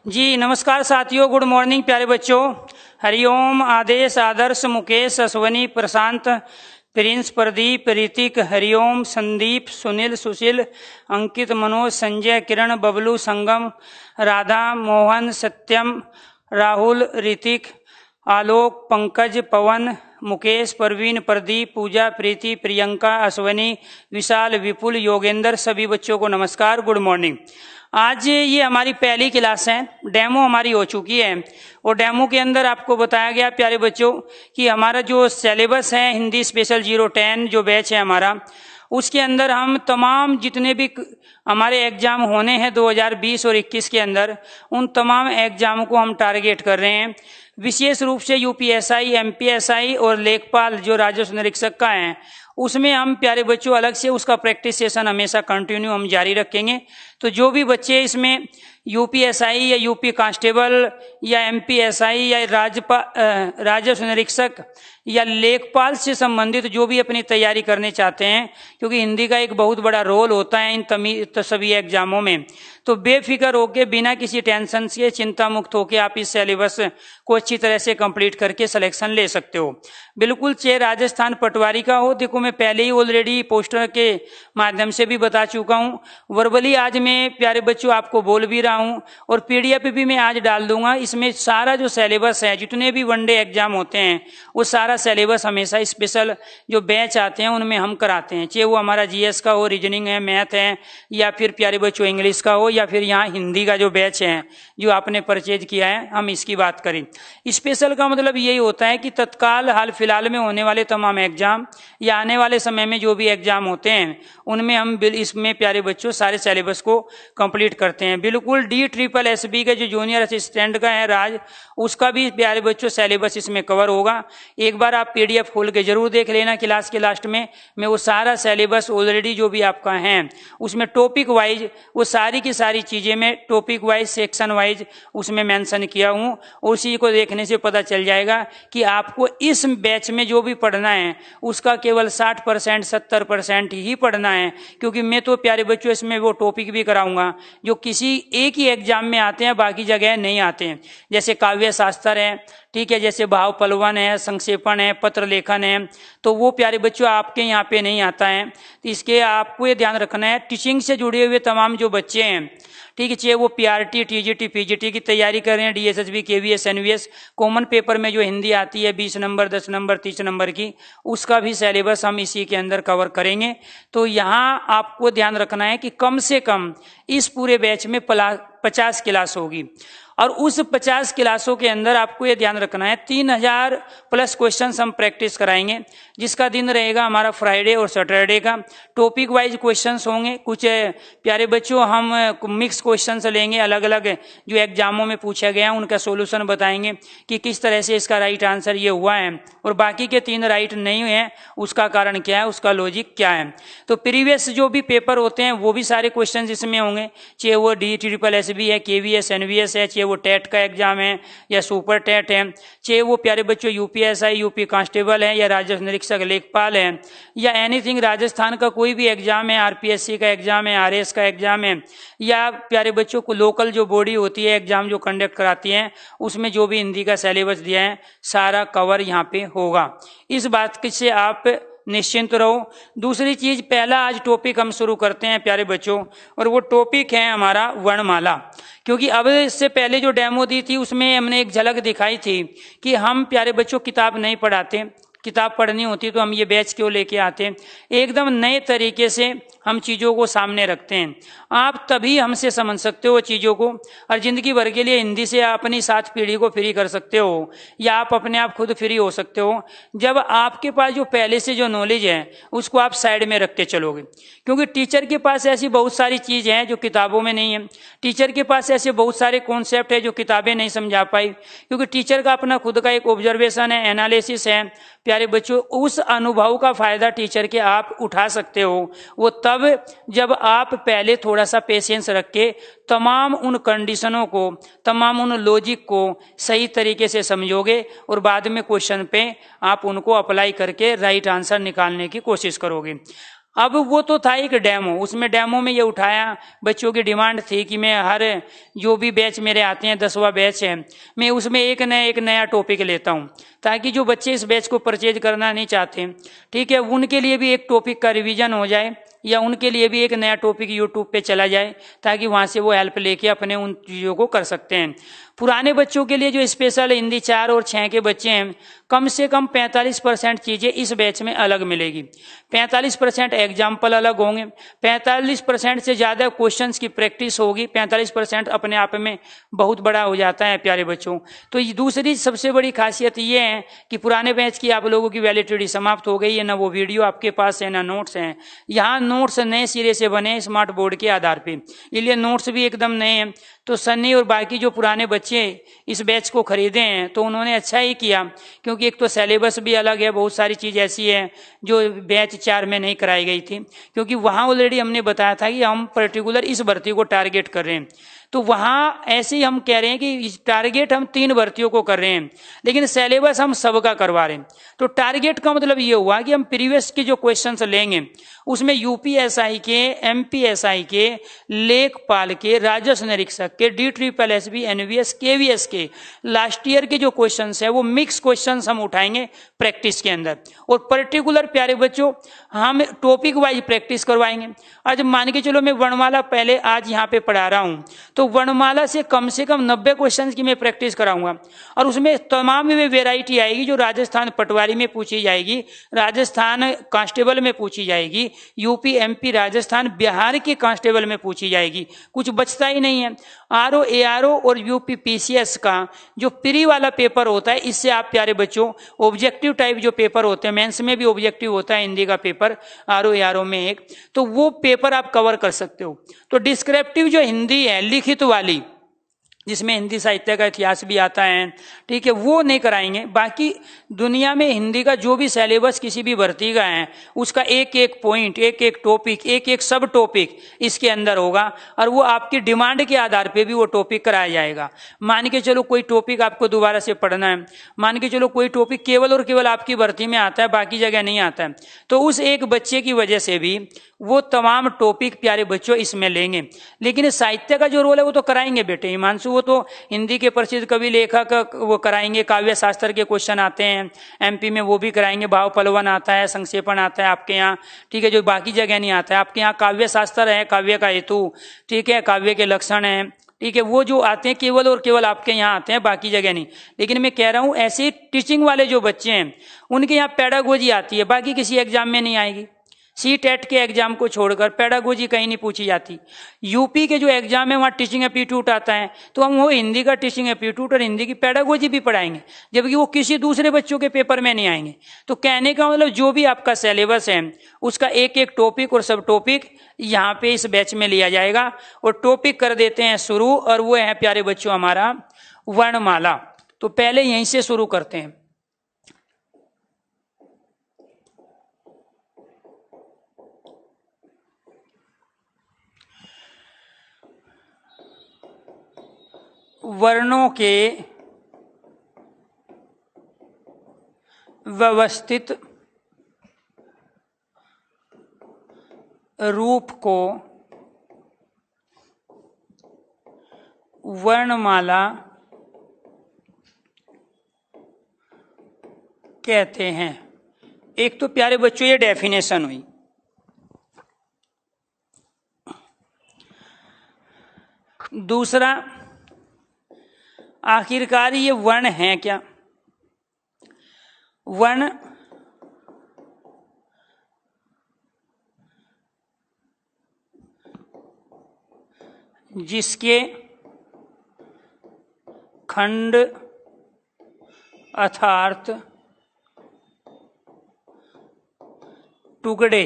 जी नमस्कार साथियों, good morning प्यारे बच्चों। हरिओम, आदेश, आदर्श, मुकेश, अश्वनी, प्रशांत, प्रिंस, प्रदीप, ऋतिक, हरिओम, संदीप, सुनील, सुशील, अंकित, मनोज, संजय, किरण, बबलू, संगम, राधा, मोहन, सत्यम, राहुल, ऋतिक, आलोक, पंकज, पवन, मुकेश, परवीन, प्रदीप, पूजा, प्रीति, प्रियंका, अश्वनी, विशाल, विपुल, योगेंद्र, सभी बच्चों को नमस्कार, गुड मॉर्निंग। आज ये हमारी पहली क्लास है, डेमो हमारी हो चुकी है और डेमो के अंदर आपको बताया गया प्यारे बच्चों कि हमारा जो सिलेबस है हिंदी स्पेशल 010 जो बैच है हमारा, उसके अंदर हम तमाम जितने भी हमारे एग्जाम होने हैं 2020 और 21 के अंदर, उन तमाम एग्जाम को हम टारगेट कर रहे हैं। विशेष रूप से यूपीएसआई, एमपीएसआई और लेखपाल जो राजस्व निरीक्षक का है, उसमें हम प्यारे बच्चों अलग से उसका प्रैक्टिस सेशन हमेशा कंटिन्यू हम जारी रखेंगे। तो जो भी बच्चे इसमें यूपीएसआई या यूपी कांस्टेबल या एमपीएसआई या राजस्व निरीक्षक या लेखपाल से संबंधित जो भी अपनी तैयारी करने चाहते हैं, क्योंकि हिंदी का एक बहुत बड़ा रोल होता है इन सभी एग्जामों में, तो बेफिक्र होकर बिना किसी टेंशन से चिंता मुक्त होकर आप इस सिलेबस को अच्छी तरह से कंप्लीट करके सिलेक्शन ले सकते हो। बिल्कुल चाहे राजस्थान पटवारी का हो, देखो मैं पहले ही ऑलरेडी पोस्टर के माध्यम से भी बता चुका हूँ, वर्बली आज मैं प्यारे बच्चों आपको बोल भी रहा हूँ और पीडीएफ भी मैं आज डाल दूंगा। इसमें सारा जो सिलेबस है, जितने भी वनडे एग्जाम होते हैं, वो सारा सिलेबस हमेशा स्पेशल जो बैच आते हैं उनमें हम कराते हैं, चाहे वो हमारा जीएस का हो, रीजनिंग है, मैथ है, या फिर प्यारे बच्चों इंग्लिश का हो, या फिर यहाँ हिंदी का जो बैच है जो आपने परचेज किया है, हम इसकी बात करें। स्पेशल का मतलब यही होता है कि तत्काल हाल फिलहाल में होने वाले तमाम एग्जाम या आने वाले समय में जो भी एग्जाम होते हैं उनमें हम इसमें प्यारे बच्चों सारे सिलेबस को कंप्लीट करते हैं। बिल्कुल DSSB के जो जूनियर असिस्टेंट का है राज, उसका भी प्यारे बच्चों सिलेबस इसमें कवर होगा। एक बार आप पीडीएफ खोल के जरूर देख लेना, क्लास के लास्ट में मैं वो सारा सिलेबस ऑलरेडी जो भी आपका है उसमें टॉपिक वाइज वो सारी की सारी चीजें मैं टॉपिक वाइज, सेक्शन वाइज उसमें मेंशन किया हूँ। उसी को देखने से पता चल जाएगा कि आपको इस बैच में जो भी पढ़ना है उसका केवल 60% 70% ही पढ़ना है, क्योंकि मैं तो प्यारे बच्चों इसमें वो टॉपिक भी कराऊंगा जो किसी एक ही एग्जाम में आते हैं, बाकी जगह नहीं आते हैं। जैसे काव्य शास्त्र है, ठीक है, जैसे भाव पलवन है, संक्षेपण है, पत्र लेखन है, तो वो प्यारे बच्चों आपके यहाँ पे नहीं आता है। तो इसके आपको ये ध्यान रखना है, टीचिंग से जुड़े हुए तमाम जो बच्चे हैं, ठीक है, चाहे वो पीआरटी, टीजीटी, पीजीटी की तैयारी कर रहे हैं, DSSB, KVS, NVS, common paper में जो हिंदी आती है 20 नंबर, 10 नंबर, 30 नंबर की, उसका भी सिलेबस हम इसी के अंदर कवर करेंगे। तो यहाँ आपको ध्यान रखना है कि कम से कम इस पूरे बैच में 50 क्लास होगी और उस 50 क्लासों के अंदर आपको ये ध्यान रखना है 3000 प्लस क्वेश्चंस हम प्रैक्टिस कराएंगे, जिसका दिन रहेगा हमारा फ्राइडे और सैटरडे का। टॉपिक वाइज क्वेश्चंस होंगे, कुछ प्यारे बच्चों हम मिक्स क्वेश्चंस लेंगे, अलग अलग जो एग्जामों में पूछा गया है उनका सोल्यूशन बताएंगे कि किस तरह से इसका राइट आंसर ये हुआ है और बाकी के 3 राइट नहीं हुए हैं, उसका कारण क्या है, उसका लॉजिक क्या है। तो प्रीवियस जो भी पेपर होते हैं वो भी सारे क्वेश्चन इसमें होंगे, चाहे वो DSSB है, केवीएस, एनवीएस है, चाहे वो टेट का एग्जाम है या सुपर टेट है, चाहे वो प्यारे बच्चों यूपीएसआई, यूपी कांस्टेबल है या राजस्व निरीक्षक लेखपाल है, या एनीथिंग राजस्थान का कोई भी एग्जाम है, आरपीएससी का एग्जाम है, आरएस का एग्जाम है, या प्यारे बच्चों को लोकल जो बॉडी होती है एग्जाम जो कंडक्ट कराती है उसमें जो भी हिंदी का सिलेबस दिया है सारा कवर यहाँ पे होगा। इस बात से आप निश्चिंत रहो। दूसरी चीज, पहला आज टॉपिक हम शुरू करते हैं प्यारे बच्चों, और वो टॉपिक है हमारा वर्णमाला। क्योंकि अब इससे पहले जो डेमो दी थी उसमें हमने एक झलक दिखाई थी कि हम प्यारे बच्चों किताब नहीं पढ़ाते, किताब पढ़नी होती तो हम ये बैच क्यों लेके आते हैं। एकदम नए तरीके से हम चीज़ों को सामने रखते हैं, आप तभी हमसे समझ सकते हो चीज़ों को और ज़िंदगी भर के लिए हिंदी से अपनी 7 पीढ़ी को फ्री कर सकते हो या आप अपने आप खुद फ्री हो सकते हो जब आपके पास जो पहले से जो नॉलेज है उसको आप साइड में रखते चलोगे। क्योंकि टीचर के पास ऐसी बहुत सारी चीज़ हैं जो किताबों में नहीं है, टीचर के पास ऐसे बहुत सारे कॉन्सेप्ट है जो किताबें नहीं समझा पाई, क्योंकि टीचर का अपना खुद का एक ऑब्जर्वेशन है, एनालिसिस है। प्यारे बच्चों, उस अनुभव का फायदा टीचर के आप उठा सकते हो वो तब जब आप पहले थोड़ा सा पेशेंस रख के तमाम उन कंडीशनों को, तमाम उन लॉजिक को सही तरीके से समझोगे और बाद में क्वेश्चन पे आप उनको अप्लाई करके राइट आंसर निकालने की कोशिश करोगे। अब वो तो था एक डेमो, उसमें डेमो में ये उठाया, बच्चों की डिमांड थी कि मैं हर जो भी बैच मेरे आते हैं 10वां बैच है, मैं उसमें एक नया टॉपिक लेता हूँ, ताकि जो बच्चे इस बैच को परचेज करना नहीं चाहते, ठीक है, उनके लिए भी एक टॉपिक का रिवीजन हो जाए, या उनके लिए भी एक नया टॉपिक यूट्यूब पे चला जाए, ताकि वहां से वो हेल्प लेके अपने उन चीज़ों को कर सकते हैं। पुराने बच्चों के लिए जो स्पेशल हिंदी 4 और 6 के बच्चे हैं, कम से कम 45% चीजें इस बैच में अलग मिलेगी। 45% एग्जाम्पल अलग होंगे, 45% से ज्यादा क्वेश्चंस की प्रैक्टिस होगी। 45% अपने आप में बहुत बड़ा हो जाता है प्यारे बच्चों। तो ये दूसरी सबसे बड़ी खासियत ये है कि पुराने बैच की आप लोगों की वैलिडिटी समाप्त हो गई है, ना वो वीडियो आपके पास है ना नोट्स हैं। यहाँ नोट्स नए सिरे से बने स्मार्ट बोर्ड के आधार पे, इसलिए नोट्स भी एकदम नए हैं। तो सन्नी और बाकी जो पुराने बच्चे इस बैच को खरीदे हैं तो उन्होंने अच्छा ही किया, क्योंकि एक तो सिलेबस भी अलग है, बहुत सारी चीज ऐसी है जो बैच 4 में नहीं कराई गई थी, क्योंकि वहां ऑलरेडी हमने बताया था कि हम पर्टिकुलर इस भर्ती को टारगेट कर रहे हैं। तो वहां ऐसे ही हम कह रहे हैं कि टारगेट हम 3 भर्तियों को कर रहे हैं, लेकिन सिलेबस हम सबका करवा रहे हैं। तो टारगेट का मतलब ये हुआ कि हम प्रीवियस के जो क्वेश्चंस लेंगे उसमें यूपीएसआई के, एमपीएसआई के, लेखपाल के, राजस्व निरीक्षक के, DSSS, एनवीएस, केवीएस के लास्ट ईयर के जो क्वेश्चंस है वो मिक्स क्वेश्चंस हम उठाएंगे प्रैक्टिस के अंदर, और पर्टिकुलर प्यारे बच्चों हम टॉपिक वाइज प्रैक्टिस करवाएंगे। आज मान के चलो मैं वर्णमाला पहले आज यहाँ पे पढ़ा रहा हूँ, तो वर्णमाला से कम 90 क्वेश्चन की मैं प्रैक्टिस कराऊंगा, और उसमें तमाम में वेराइटी आएगी जो राजस्थान पटवारी में पूछी जाएगी, राजस्थान कांस्टेबल में पूछी जाएगी, यूपी, एमपी, राजस्थान, बिहार के कांस्टेबल में पूछी जाएगी, कुछ बचता ही नहीं है। आरओ, एआरओ और यूपी पीसीएस का जो प्री वाला पेपर होता है, इससे आप प्यारे बच्चों ऑब्जेक्टिव टाइप जो पेपर होते हैं, मेंस में भी ऑब्जेक्टिव होता है हिंदी का पेपर, आरओ एआरओ में एक, तो वो पेपर आप कवर कर सकते हो। तो डिस्क्रिप्टिव जो हिंदी है लिखित वाली, जिसमें हिंदी साहित्य का इतिहास भी आता है, ठीक है, वो नहीं कराएंगे। बाकी दुनिया में हिंदी का जो भी सिलेबस किसी भी भर्ती का है, उसका एक एक पॉइंट, एक एक टॉपिक, एक एक सब टॉपिक इसके अंदर होगा, और वो आपकी डिमांड के आधार पे भी वो टॉपिक कराया जाएगा। मान के चलो कोई टॉपिक आपको दोबारा से पढ़ना है, मान के चलो कोई टॉपिक केवल और केवल आपकी भर्ती में आता है, बाकी जगह नहीं आता है, तो उस एक बच्चे की वजह से भी वो तमाम टॉपिक प्यारे बच्चों इसमें लेंगे। लेकिन साहित्य का जो रोल है वो तो कराएंगे बेटे हिमांशु, वो तो हिंदी के प्रसिद्ध कवि लेखक वो कराएंगे, काव्य शास्त्र के क्वेश्चन आते हैं एमपी में वो भी कराएंगे, भाव पलवन आता है, संक्षेपण आता है आपके यहाँ, ठीक है, जो बाकी जगह नहीं आता है। आपके यहाँ काव्य शास्त्र है, काव्य का हेतु, ठीक है, काव्य के लक्षण है, ठीक है, वो जो आते हैं केवल और केवल आपके यहाँ आते हैं, बाकी जगह नहीं। लेकिन मैं कह रहा हूं ऐसे टीचिंग वाले जो बच्चे हैं उनके यहाँ पेडागोजी आती है, बाकी किसी एग्जाम में नहीं आएगी। सीटेट के एग्जाम को छोड़कर पेडागोजी कहीं नहीं पूछी जाती। यूपी के जो एग्जाम है वहां टीचिंग एप्टीट्यूड आता है, तो हम वो हिंदी का टीचिंग एप्टीट्यूड और हिंदी की पेडागोजी भी पढ़ाएंगे, जबकि वो किसी दूसरे बच्चों के पेपर में नहीं आएंगे। तो कहने का मतलब जो भी आपका सिलेबस है उसका एक एक टॉपिक और सब टॉपिक यहाँ पे इस बैच में लिया जाएगा, और टॉपिक कर देते हैं शुरू, और वो है प्यारे बच्चों हमारा वर्णमाला। तो पहले यहीं से शुरू करते हैं। वर्णों के व्यवस्थित रूप को वर्णमाला कहते हैं। एक तो प्यारे बच्चों ये डेफिनेशन हुई। दूसरा, आखिरकार ये वर्ण है क्या? वर्ण जिसके खंड अर्थात टुकड़े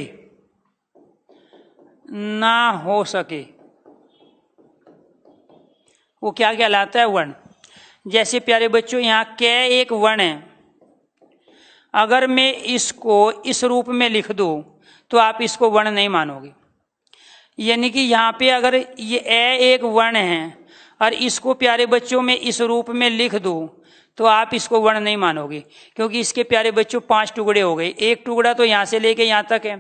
ना हो सके, वो क्या कहलाता है? वर्ण। जैसे प्यारे बच्चों यहाँ कै एक वर्ण है, अगर मैं इसको इस रूप में लिख दूं तो आप इसको वर्ण नहीं मानोगे। यानी कि यहाँ पे अगर ये ए एक वर्ण है और इसको प्यारे बच्चों में इस रूप में लिख दूं तो आप इसको वर्ण नहीं मानोगे, क्योंकि इसके प्यारे बच्चों 5 टुकड़े हो गए। एक टुकड़ा तो यहाँ से लेके यहाँ तक है,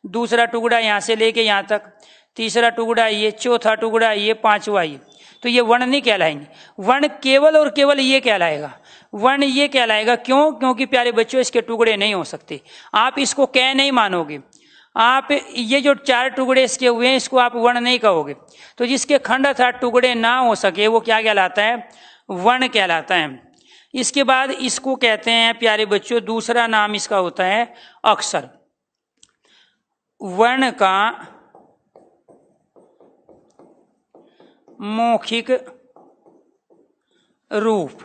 दूसरा टुकड़ा यहाँ से लेके यहाँ तक, तीसरा टुकड़ा ये, चौथा टुकड़ा ये, पांचवा ये। तो ये वर्ण नहीं कहलाएंगे। वर्ण केवल और केवल ये कहलाएगा, वर्ण ये कहलाएगा। क्यों? क्योंकि प्यारे बच्चों इसके टुकड़े नहीं हो सकते। आप इसको कह नहीं मानोगे, आप ये जो 4 टुकड़े इसके हुए हैं इसको आप वर्ण नहीं कहोगे। तो जिसके खंड अर्थात टुकड़े ना हो सके वो क्या कहलाता है? वर्ण कहलाता है। इसके बाद इसको कहते हैं प्यारे बच्चों, दूसरा नाम इसका होता है अक्षर। वर्ण का मौखिक रूप,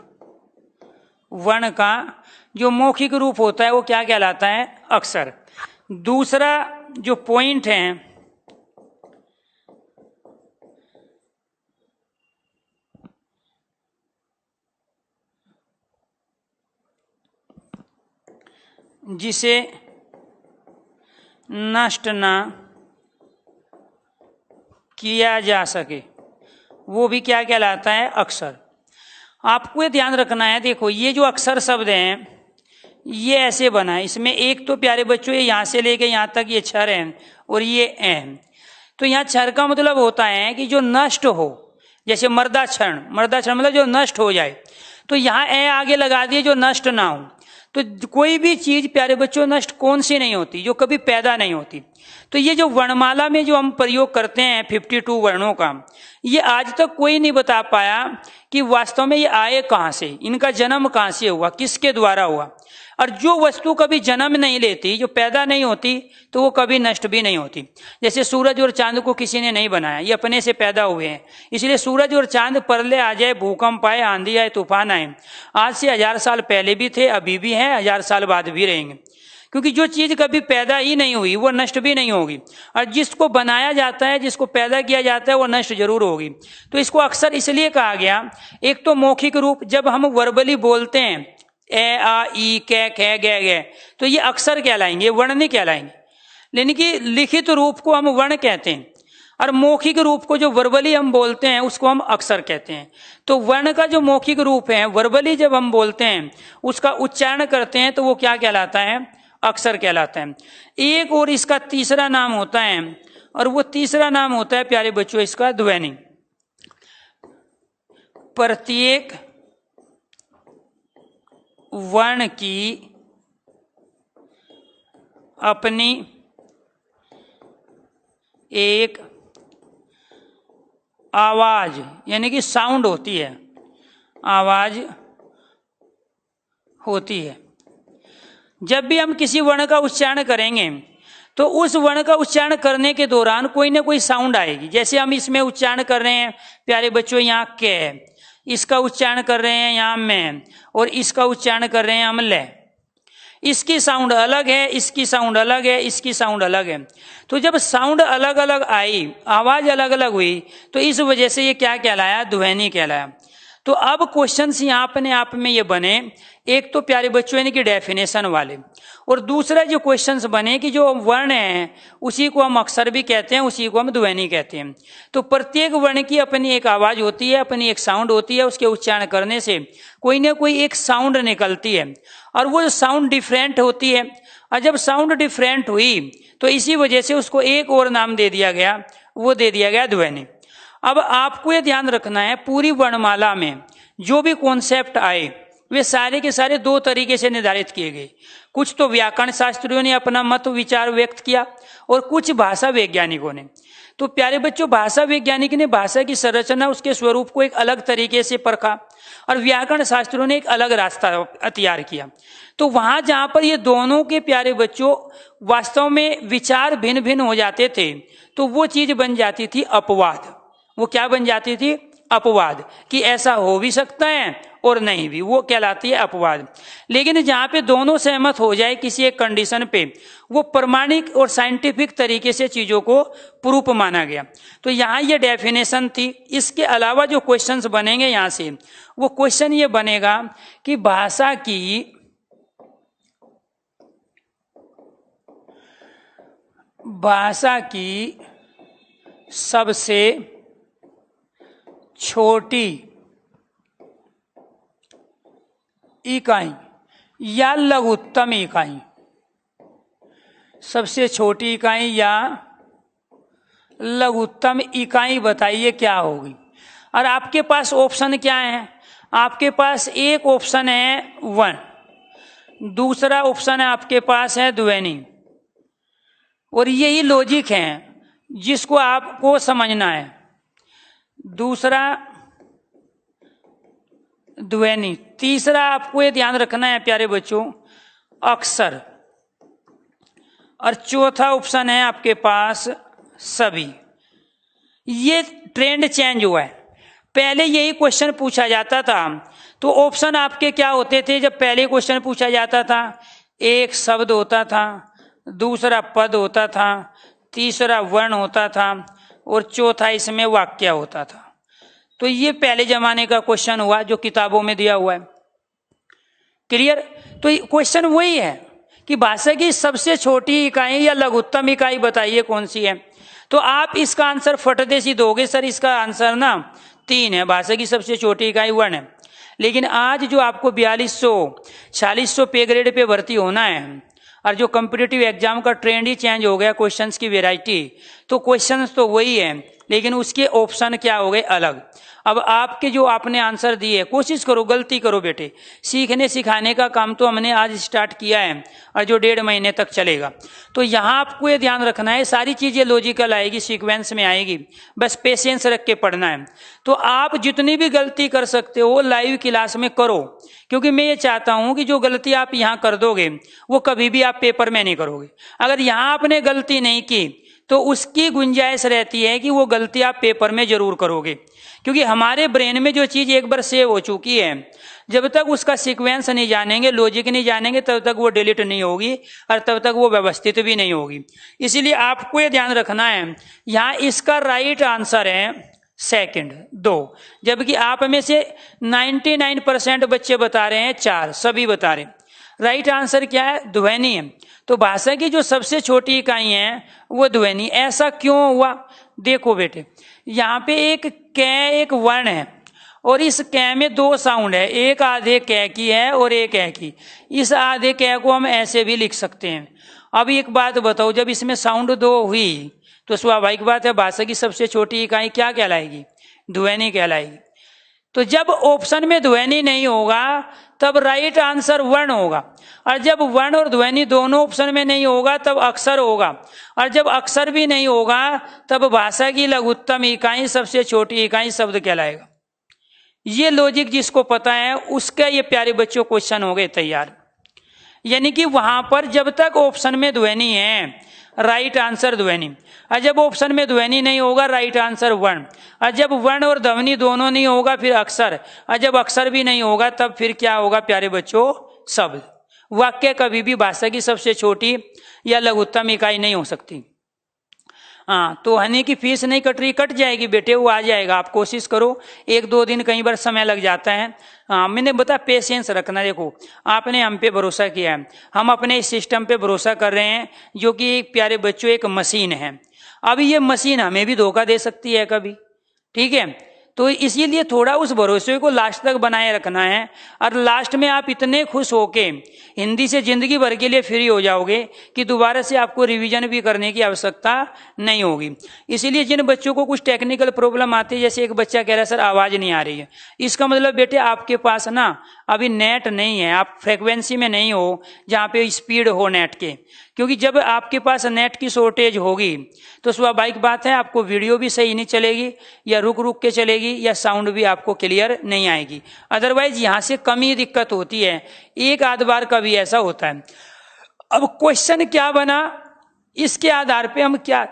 वर्ण का जो मौखिक रूप होता है वो क्या कहलाता है? अक्षर। दूसरा जो पॉइंट है, जिसे नष्ट ना किया जा सके वो भी क्या कहलाता है? अक्षर। आपको ये ध्यान रखना है, देखो ये जो अक्षर शब्द हैं ये ऐसे बना है, इसमें एक तो प्यारे बच्चों ये यहां से लेके यहां तक ये क्षर है और ये ए। तो यहाँ क्षर का मतलब होता है कि जो नष्ट हो, जैसे मर्दाक्षण, मर्दाक्षण मतलब जो नष्ट हो जाए। तो यहाँ ए आगे लगा दिए जो नष्ट ना हो। तो कोई भी चीज प्यारे बच्चों नष्ट कौन सी नहीं होती? जो कभी पैदा नहीं होती। तो ये जो वर्णमाला में जो हम प्रयोग करते हैं 52 वर्णों का, ये आज तक कोई नहीं बता पाया कि वास्तव में ये आए कहाँ से, इनका जन्म कहाँ से हुआ, किसके द्वारा हुआ। और जो वस्तु कभी जन्म नहीं लेती, जो पैदा नहीं होती, तो वो कभी नष्ट भी नहीं होती। जैसे सूरज और चांद को किसी ने नहीं बनाया, ये अपने से पैदा हुए हैं। इसलिए सूरज और चांद परले आ जाए, भूकंप आए, आंधी आए, तूफान आए, आज से 1000 साल पहले भी थे, अभी भी हैं, 1000 साल बाद भी रहेंगे। क्योंकि जो चीज कभी पैदा ही नहीं हुई वो नष्ट भी नहीं होगी, और जिसको बनाया जाता है, जिसको पैदा किया जाता है, वो नष्ट जरूर होगी। तो इसको अक्सर इसलिए कहा गया, एक तो मौखिक रूप, जब हम वर्बली बोलते हैं ए आ ई कै खे गे गे, तो ये अक्षर कहलाएंगे, वर्ण नहीं कहलाएंगे। लेकिन कि लिखित रूप को हम वर्ण कहते हैं, और मौखिक रूप को जो वर्बली हम बोलते हैं उसको हम अक्षर कहते हैं। तो वर्ण का जो मौखिक रूप है, वर्बली जब हम बोलते हैं, उसका उच्चारण करते हैं, तो वो क्या कहलाता है? अक्षर कहलाता है। एक और इसका तीसरा नाम होता है, और वो तीसरा नाम होता है प्यारे बच्चों इसका ध्वनि। प्रत्येक वर्ण की अपनी एक आवाज यानी कि साउंड होती है, आवाज होती है। जब भी हम किसी वर्ण का उच्चारण करेंगे तो उस वर्ण का उच्चारण करने के दौरान कोई ना कोई साउंड आएगी। जैसे हम इसमें उच्चारण कर रहे हैं प्यारे बच्चों यहाँ के, इसका उच्चारण कर रहे हैं यहाँ में, और इसका उच्चारण कर रहे हैं हम ले। इसकी साउंड अलग है, इसकी साउंड अलग है, इसकी साउंड अलग है। तो जब साउंड अलग अलग आई, आवाज अलग अलग हुई, तो इस वजह से ये क्या कहलाया? ध्वनि कहलाया। तो अब क्वेश्चंस यहाँ अपने आप में ये बने, एक तो प्यारे बच्चों यानी कि डेफिनेशन वाले, और दूसरा जो क्वेश्चंस बने कि जो वर्ण है उसी को हम अक्षर भी कहते हैं, उसी को हम ध्वनि कहते हैं। तो प्रत्येक वर्ण की अपनी एक आवाज होती है, अपनी एक साउंड होती है, उसके उच्चारण करने से कोई ना कोई एक साउंड निकलती है, और वो साउंड डिफरेंट होती है। और जब साउंड डिफरेंट हुई तो इसी वजह से उसको एक और नाम दे दिया गया, वो दे दिया गया ध्वनि। अब आपको ये ध्यान रखना है, पूरी वर्णमाला में जो भी कॉन्सेप्ट आए वे सारे के सारे 2 तरीके से निर्धारित किए गए। कुछ तो व्याकरण शास्त्रियों ने अपना मत विचार व्यक्त किया, और कुछ भाषा वैज्ञानिकों ने। तो प्यारे बच्चों, भाषा वैज्ञानिक ने भाषा की संरचना, उसके स्वरूप को एक अलग तरीके से परखा, और व्याकरण शास्त्रियों ने एक अलग रास्ता तैयार किया। तो वहां जहां पर ये दोनों के प्यारे बच्चों वास्तव में विचार भिन्न भिन्न हो जाते थे, तो वो चीज बन जाती थी अपवाद। वो क्या बन जाती थी? अपवाद, कि ऐसा हो भी सकता है और नहीं भी, वो कहलाती है अपवाद। लेकिन जहां पे दोनों सहमत हो जाए किसी एक कंडीशन पे, वो प्रमाणिक और साइंटिफिक तरीके से चीजों को प्रूफ माना गया। तो यहाँ ये डेफिनेशन थी। इसके अलावा जो क्वेश्चंस बनेंगे यहाँ से, वो क्वेश्चन ये बनेगा कि भाषा की सबसे छोटी इकाई या लघुत्तम इकाई सबसे छोटी इकाई या लघुत्तम इकाई बताइए क्या होगी। और आपके पास ऑप्शन क्या है, आपके पास एक ऑप्शन है 1, दूसरा ऑप्शन है आपके पास है ध्वनि। और यही लॉजिक है जिसको आपको समझना है। दूसरा ध्वनि, तीसरा आपको ये ध्यान रखना है प्यारे बच्चों अक्षर, और चौथा ऑप्शन है आपके पास सभी। ये ट्रेंड चेंज हुआ है। पहले यही क्वेश्चन पूछा जाता था तो ऑप्शन आपके क्या होते थे। जब पहले क्वेश्चन पूछा जाता था एक शब्द होता था, दूसरा पद होता था, तीसरा वर्ण होता था और चौथा इसमें वाक्य होता था। तो ये पहले जमाने का क्वेश्चन हुआ जो किताबों में दिया हुआ है। क्लियर। तो क्वेश्चन वही है कि भाषा की सबसे छोटी इकाई या लघुत्तम इकाई बताइए कौन सी है। तो आप इसका आंसर फटदे से दोगे सर, इसका आंसर ना 3 है। भाषा की सबसे छोटी इकाई वर्ण है। लेकिन आज जो आपको 4200-4600 पे ग्रेड पे भर्ती होना है और जो कॉम्पिटिटिव एग्जाम का ट्रेंड ही चेंज हो गया, क्वेश्चंस की वैरायटी, तो क्वेश्चंस तो वही है लेकिन उसके ऑप्शन क्या हो गए अलग। अब आपके जो आपने आंसर दिए, कोशिश करो, गलती करो बेटे। सीखने सिखाने का काम तो हमने आज स्टार्ट किया है और जो 1.5 महीने तक चलेगा। तो यहाँ आपको ये ध्यान रखना है सारी चीजें लॉजिकल आएगी, सीक्वेंस में आएगी, बस पेशेंस रख के पढ़ना है। तो आप जितनी भी गलती कर सकते हो लाइव क्लास में करो, क्योंकि मैं ये चाहता हूं कि जो गलती आप यहाँ कर दोगे वो कभी भी आप पेपर में नहीं करोगे। अगर यहाँ आपने गलती नहीं की तो उसकी गुंजाइश रहती है कि वो गलती आप पेपर में जरूर करोगे, क्योंकि हमारे ब्रेन में जो चीज एक बार सेव हो चुकी है, जब तक उसका सीक्वेंस नहीं जानेंगे, लॉजिक नहीं जानेंगे, तब तक वो डिलीट नहीं होगी और तब तक वो व्यवस्थित भी नहीं होगी। इसीलिए आपको ये ध्यान रखना है, यहाँ इसका राइट आंसर है सेकंड 2, जबकि आप में से 99% बच्चे बता रहे हैं 4, सभी बता रहे हैं। राइट आंसर क्या है, ध्वनि है। तो भाषा की जो सबसे छोटी इकाई है वो ध्वनि। ऐसा क्यों हुआ, देखो बेटे, यहाँ पे एक कै एक वर्ण है और इस कै में 2 साउंड है, एक आधे कै की है और एक कै की। इस आधे कै को हम ऐसे भी लिख सकते हैं। अब एक बात बताओ, जब इसमें साउंड 2 हुई तो स्वाभाविक बात है भाषा की सबसे छोटी इकाई क्या कहलाएगी, ध्वनि कहलाएगी। तो जब ऑप्शन में ध्वनि नहीं होगा तब राइट आंसर वर्ण होगा, और जब वर्ण और ध्वनि दोनों ऑप्शन में नहीं होगा तब अक्षर होगा, और जब अक्षर भी नहीं होगा तब भाषा की लघुत्तम इकाई सबसे छोटी इकाई शब्द कहलाएगा। ये लॉजिक जिसको पता है उसका ये प्यारे बच्चों क्वेश्चन हो गए तैयार। यानी कि वहां पर जब तक ऑप्शन में ध्वनि है राइट आंसर ध्वनि, और जब ऑप्शन में ध्वनि नहीं होगा राइट आंसर वर्ण, और जब वर्ण और ध्वनि दोनों नहीं होगा फिर अक्षर, और जब अक्षर भी नहीं होगा तब फिर क्या होगा प्यारे बच्चों, शब्द। वाक्य कभी भी भाषा की सबसे छोटी या लघुत्तम इकाई नहीं हो सकती। हाँ, तो हनी की फीस नहीं कट रही, कट जाएगी बेटे, वो आ जाएगा। आप कोशिश करो, 1-2 दिन कई बार समय लग जाता है। हाँ, मैंने बता पेशेंस रखना। देखो आपने हम पे भरोसा किया है, हम अपने इस सिस्टम पे भरोसा कर रहे हैं जो कि एक प्यारे बच्चों एक मशीन है। अभी ये मशीन हमें भी धोखा दे सकती है कभी, ठीक है। तो इसीलिए थोड़ा उस भरोसे को लास्ट तक बनाए रखना है, और लास्ट में आप इतने खुश होके हिंदी से जिंदगी भर के लिए फ्री हो जाओगे कि दोबारा से आपको रिवीजन भी करने की आवश्यकता नहीं होगी। इसीलिए जिन बच्चों को कुछ टेक्निकल प्रॉब्लम आती है, जैसे एक बच्चा कह रहा है सर आवाज नहीं आ रही है, इसका मतलब बेटे आपके पास ना अभी नेट नहीं है, आप फ्रीक्वेंसी में नहीं हो जहाँ पे स्पीड हो नेट के। क्योंकि जब आपके पास नेट की शॉर्टेज होगी तो स्वाभाविक बात है आपको वीडियो भी सही नहीं चलेगी, या रुक रुक के चलेगी, या साउंड भी आपको क्लियर नहीं आएगी। अदरवाइज यहाँ से कम ही दिक्कत होती है, एक आध बार कभी ऐसा होता है। अब क्वेश्चन क्या बना, इसके आधार पे हम क्या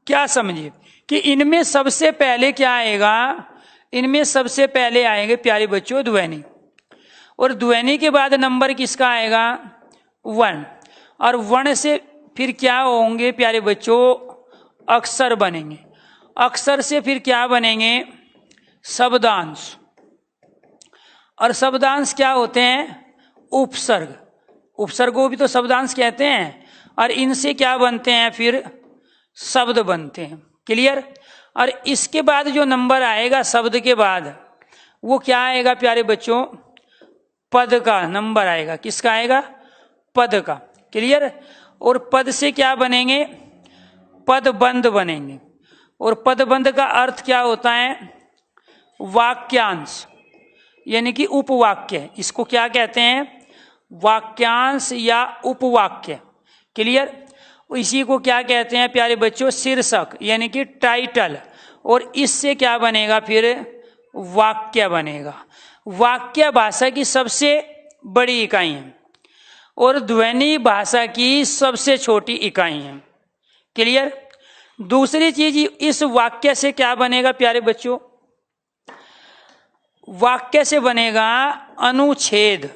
क्या समझे कि इनमें सबसे पहले क्या आएगा, इनमें सबसे पहले आएंगे प्यारे बच्चों ध्वनि, और ध्वनि के बाद नंबर किसका आएगा, वर्ण, और वर्ण से फिर क्या होंगे प्यारे बच्चों, अक्षर बनेंगे, अक्षर से फिर क्या बनेंगे, शब्दांश, और शब्दांश क्या होते हैं, उपसर्ग, उपसर्ग को भी तो शब्दांश कहते हैं, और इनसे क्या बनते हैं फिर शब्द बनते हैं। क्लियर। और इसके बाद जो नंबर आएगा शब्द के बाद वो क्या आएगा प्यारे बच्चों, पद का नंबर आएगा। किसका आएगा, पद का। क्लियर। और पद से क्या बनेंगे, पदबंध बनेंगे। और पदबंध का अर्थ क्या होता है, वाक्यांश यानी कि उपवाक्य। इसको क्या कहते हैं, वाक्यांश या उपवाक्य। क्लियर। इसी को क्या कहते हैं प्यारे बच्चों, शीर्षक यानी कि टाइटल। और इससे क्या बनेगा फिर, वाक्य बनेगा। वाक्य भाषा की सबसे बड़ी इकाई है और ध्वनि भाषा की सबसे छोटी इकाई है। क्लियर। दूसरी चीज, इस वाक्य से क्या बनेगा प्यारे बच्चों, वाक्य से बनेगा अनुच्छेद।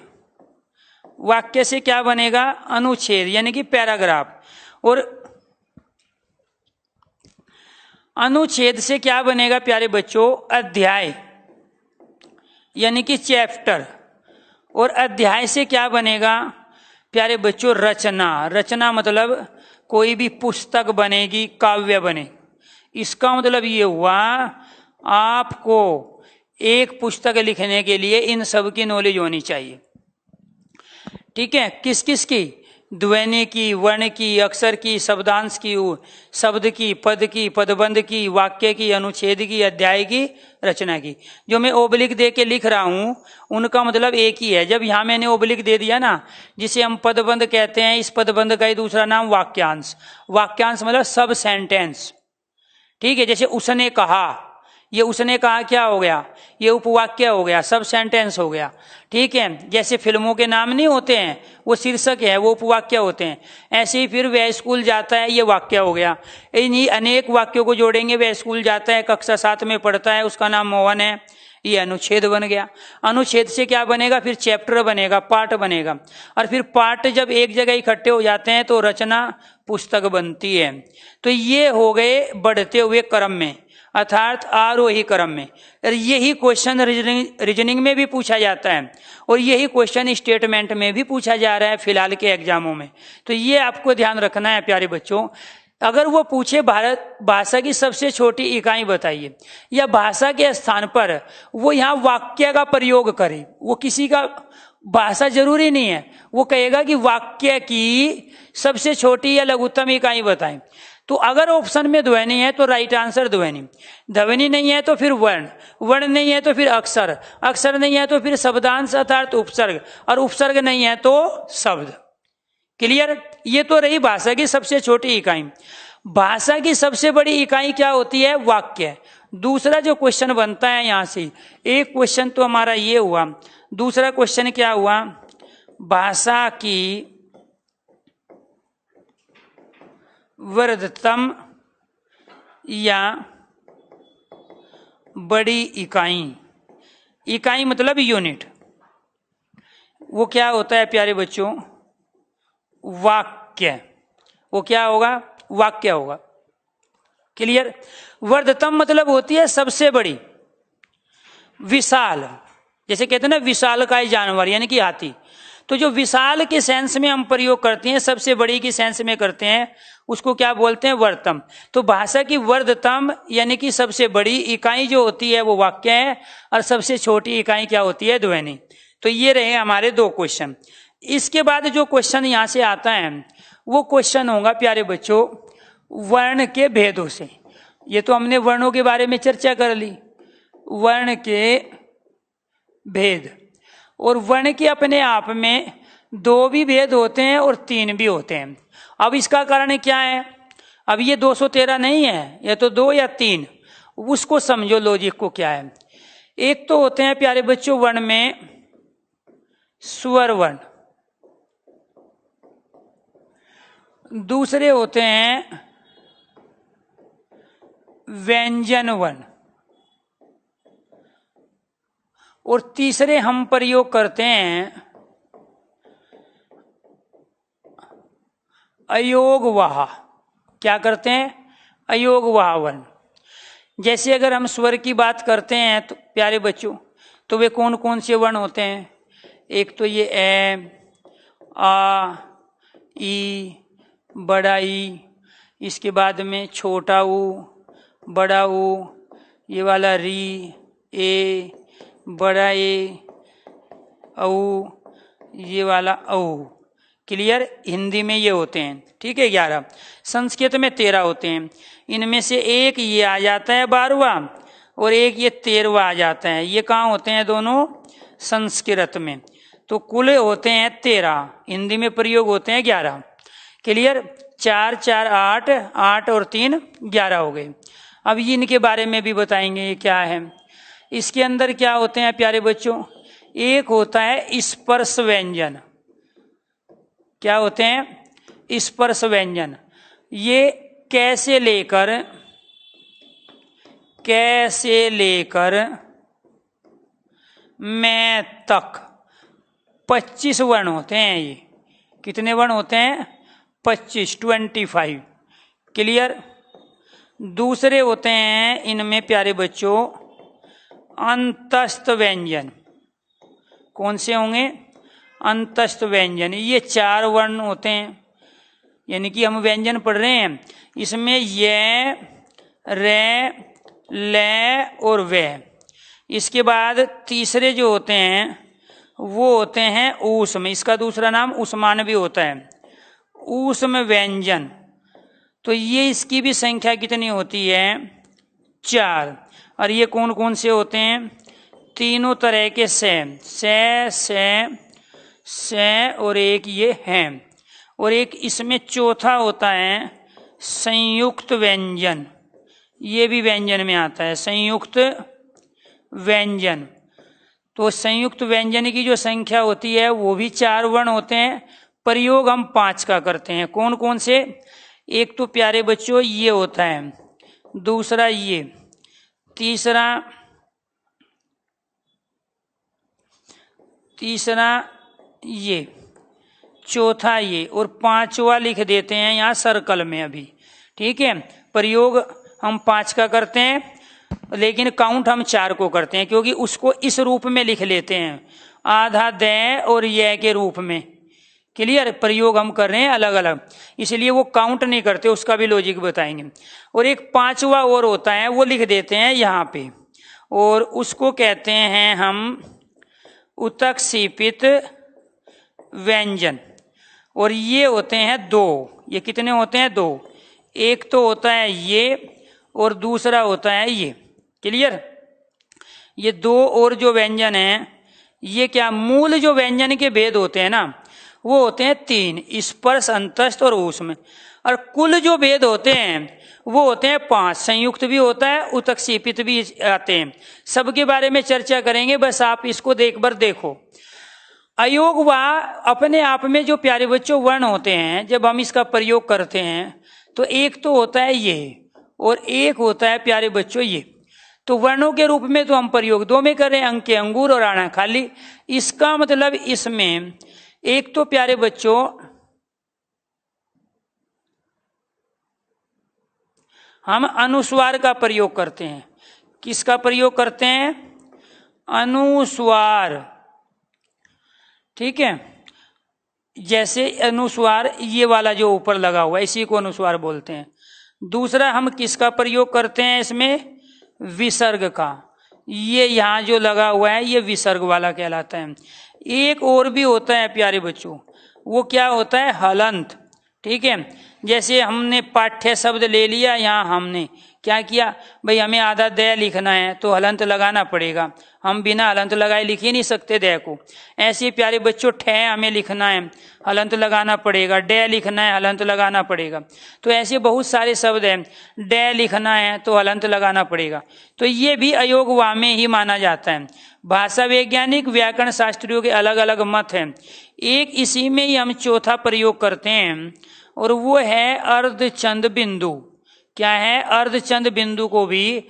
वाक्य से क्या बनेगा, अनुच्छेद यानी कि पैराग्राफ। और अनुच्छेद से क्या बनेगा प्यारे बच्चों, अध्याय यानी कि चैप्टर। और अध्याय से क्या बनेगा प्यारे बच्चों, रचना। रचना मतलब कोई भी पुस्तक बनेगी, काव्य बने। इसका मतलब ये हुआ, आपको एक पुस्तक लिखने के लिए इन सब की नॉलेज होनी चाहिए। ठीक है। किस किस की, ध्वनि की, वर्ण की, अक्षर की, शब्दांश की, शब्द की, पद की, पदबंध की, वाक्य की, अनुच्छेद की, अध्याय की, रचना की। जो मैं ओब्लिक दे के लिख रहा हूं उनका मतलब एक ही है। जब यहां मैंने ओब्लिक दे दिया ना, जिसे हम पदबंध कहते हैं, इस पदबंध का ही दूसरा नाम वाक्यांश। वाक्यांश मतलब सब सेंटेंस। ठीक है। जैसे उसने कहा, ये उसने कहा क्या हो गया, ये उपवाक्य हो गया, सब सेंटेंस हो गया। ठीक है। जैसे फिल्मों के नाम नहीं होते हैं, वो शीर्षक है, वो उपवाक्य होते हैं। ऐसे ही फिर वह स्कूल जाता है, ये वाक्य हो गया। इन्हीं अनेक वाक्यों को जोड़ेंगे, वह स्कूल जाता है, कक्षा 7 में पढ़ता है, उसका नाम मोहन है, ये अनुच्छेद बन गया। अनुच्छेद से क्या बनेगा, फिर चैप्टर बनेगा, पार्ट बनेगा। और फिर पार्ट जब एक जगह इकट्ठे हो जाते हैं तो रचना, पुस्तक बनती है। तो ये हो गए बढ़ते हुए क्रम में, अर्थात आरोही क्रम में। और यही क्वेश्चन रीजनिंग में भी पूछा जाता है और यही क्वेश्चन स्टेटमेंट में भी पूछा जा रहा है फिलहाल के एग्जामों में। तो ये आपको ध्यान रखना है प्यारे बच्चों। अगर वो पूछे भारत भाषा की सबसे छोटी इकाई बताइए, या भाषा के स्थान पर वो यहाँ वाक्य का प्रयोग करे, वो किसी का भाषा जरूरी नहीं है, वो कहेगा कि वाक्य की सबसे छोटी या लघुत्तम इकाई बताएं। तो अगर ऑप्शन में ध्वनि है तो राइट आंसर ध्वनि, ध्वनि नहीं है तो फिर वर्ण, वर्ण नहीं है तो फिर अक्षर, अक्षर नहीं है तो फिर शब्दांश अर्थात उपसर्ग, और उपसर्ग नहीं है तो शब्द। क्लियर। ये तो रही भाषा की सबसे छोटी इकाई। भाषा की सबसे बड़ी इकाई क्या होती है, वाक्य। दूसरा जो क्वेश्चन बनता है यहां से, एक क्वेश्चन तो हमारा ये हुआ, दूसरा क्वेश्चन क्या हुआ, भाषा की वर्धतम या बड़ी इकाई, इकाई मतलब यूनिट, वो क्या होता है प्यारे बच्चों, वाक्य। वो क्या होगा, वाक्य होगा। क्लियर। वर्धतम मतलब होती है सबसे बड़ी, विशाल। जैसे कहते हैं ना विशालकाय जानवर यानी कि हाथी, तो जो विशाल के सेंस में हम प्रयोग करते हैं, सबसे बड़ी की सेंस में करते हैं, उसको क्या बोलते हैं, वर्धतम। तो भाषा की वर्धतम यानी कि सबसे बड़ी इकाई जो होती है वो वाक्य है, और सबसे छोटी इकाई क्या होती है, ध्वनि। तो ये रहे हमारे दो क्वेश्चन। इसके बाद जो क्वेश्चन यहां से आता है वो क्वेश्चन होगा प्यारे बच्चों वर्ण के भेदों से। ये तो हमने वर्णों के बारे में चर्चा कर ली, वर्ण के भेद। और वर्ण के अपने आप में दो भी भेद होते हैं और तीन भी होते हैं। अब इसका कारण क्या है, अब ये 213 नहीं है, ये तो 2 या 3, उसको समझो लॉजिक को क्या है। एक तो होते हैं प्यारे बच्चों वर्ण में स्वर वर्ण, दूसरे होते हैं व्यंजन वर्ण, और तीसरे हम प्रयोग करते हैं अयोगवाह। क्या करते हैं, अयोगवाह वर्ण। जैसे अगर हम स्वर की बात करते हैं तो प्यारे बच्चों, तो वे कौन कौन से वर्ण होते हैं, एक तो ये ए, आ, ई, बड़ा ई, इसके बाद में छोटा ऊ, बड़ा ऊ, ये वाला री, ए, बड़ा ए, औ, ये वाला औ। क्लियर, हिंदी में ये होते हैं, ठीक है 11। संस्कृत में 13 होते हैं। इनमें से एक ये आ जाता है 12वां और एक ये 13वां आ जाता है। ये कहाँ होते हैं दोनों? संस्कृत में। तो कुल होते हैं 13, हिंदी में प्रयोग होते हैं 11। क्लियर, 4 4 8, 8 और 3 11 हो गए। अब ये इनके बारे में भी बताएंगे ये क्या है। इसके अंदर क्या होते हैं प्यारे बच्चों? एक होता है स्पर्श व्यंजन। क्या होते हैं? स्पर्श व्यंजन। ये कैसे लेकर मैं तक 25 वर्ण होते हैं। ये कितने वर्ण होते हैं? 25, 25। क्लियर। दूसरे होते हैं इनमें प्यारे बच्चों अंतस्थ व्यंजन। कौन से होंगे? अंतस्थ व्यंजन। ये 4 वर्ण होते हैं, यानी कि हम व्यंजन पढ़ रहे हैं, इसमें ये, रे, ले और वे। इसके बाद तीसरे जो होते हैं वो होते हैं ऊष्म। इसका दूसरा नाम उष्मान भी होता है, ऊष्म व्यंजन। तो ये इसकी भी संख्या कितनी होती है? 4। और ये कौन कौन से होते हैं? तीनों तरह के से और एक ये हैं। और एक इसमें चौथा होता है संयुक्त व्यंजन। ये भी व्यंजन में आता है, संयुक्त व्यंजन। तो संयुक्त व्यंजन की जो संख्या होती है वो भी 4 वर्ण होते हैं। प्रयोग हम 5 का करते हैं। कौन कौन से? एक तो प्यारे बच्चों ये होता है, दूसरा ये, तीसरा ये, चौथा ये, और 5वां लिख देते हैं यहाँ सर्कल में अभी, ठीक है। प्रयोग हम 5 का करते हैं, लेकिन काउंट हम 4 को करते हैं, क्योंकि उसको इस रूप में लिख लेते हैं, आधा दे और ये के रूप में। क्लियर। प्रयोग हम कर रहे हैं अलग अलग, इसलिए वो काउंट नहीं करते, उसका भी लॉजिक बताएंगे। और एक 5वां और होता है, वो लिख देते हैं यहाँ पे, और उसको कहते हैं हम उत्क्षेपित व्यंजन। और ये होते हैं 2। ये कितने होते हैं? 2। एक तो होता है ये और दूसरा होता है ये। क्लियर। ये 2 और जो व्यंजन हैं, ये क्या मूल जो व्यंजन के भेद होते हैं ना, वो होते हैं 3, स्पर्श, अंतस्थ और ऊष्म। और कुल जो भेद होते हैं वो होते हैं 5, संयुक्त भी होता है, उत्क्षेपित भी आते हैं। सबके बारे में चर्चा करेंगे, बस आप इसको एक बार देखो। अयोग व अपने आप में जो प्यारे बच्चों वर्ण होते हैं, जब हम इसका प्रयोग करते हैं तो एक तो होता है ये और एक होता है प्यारे बच्चों ये। तो वर्णों के रूप में तो हम प्रयोग 2 में करें, अंक के अंगूर और आना खाली। इसका मतलब इसमें एक तो प्यारे बच्चों हम अनुस्वार का प्रयोग करते हैं। किसका प्रयोग करते हैं? अनुस्वार। ठीक है। जैसे अनुस्वार ये वाला जो ऊपर लगा हुआ है, इसी को अनुस्वार बोलते हैं। दूसरा हम किसका प्रयोग करते हैं इसमें? विसर्ग का। ये यहाँ जो लगा हुआ है ये विसर्ग वाला कहलाता है। एक और भी होता है प्यारे बच्चों, वो क्या होता है? हलंत। ठीक है। जैसे हमने पाठ्य शब्द ले लिया, यहाँ हमने क्या किया भाई, हमें आधा दय लिखना है तो हलंत लगाना पड़ेगा। हम बिना हलंत लगाए लिख ही नहीं सकते दय को। ऐसे प्यारे बच्चों ठय हमें लिखना है, हलंत लगाना पड़ेगा। डय लिखना है, हलंत लगाना पड़ेगा। तो ऐसे बहुत सारे शब्द हैं, डय लिखना है तो हलंत लगाना पड़ेगा। तो ये भी अयोग वा में ही माना जाता है। भाषा वैज्ञानिक व्याकरण शास्त्रियों के अलग अलग मत हैं। एक इसी में ही हम चौथा प्रयोग करते हैं, और वो है अर्धचंद बिंदु। क्या है? अर्धचंद बिंदु को भी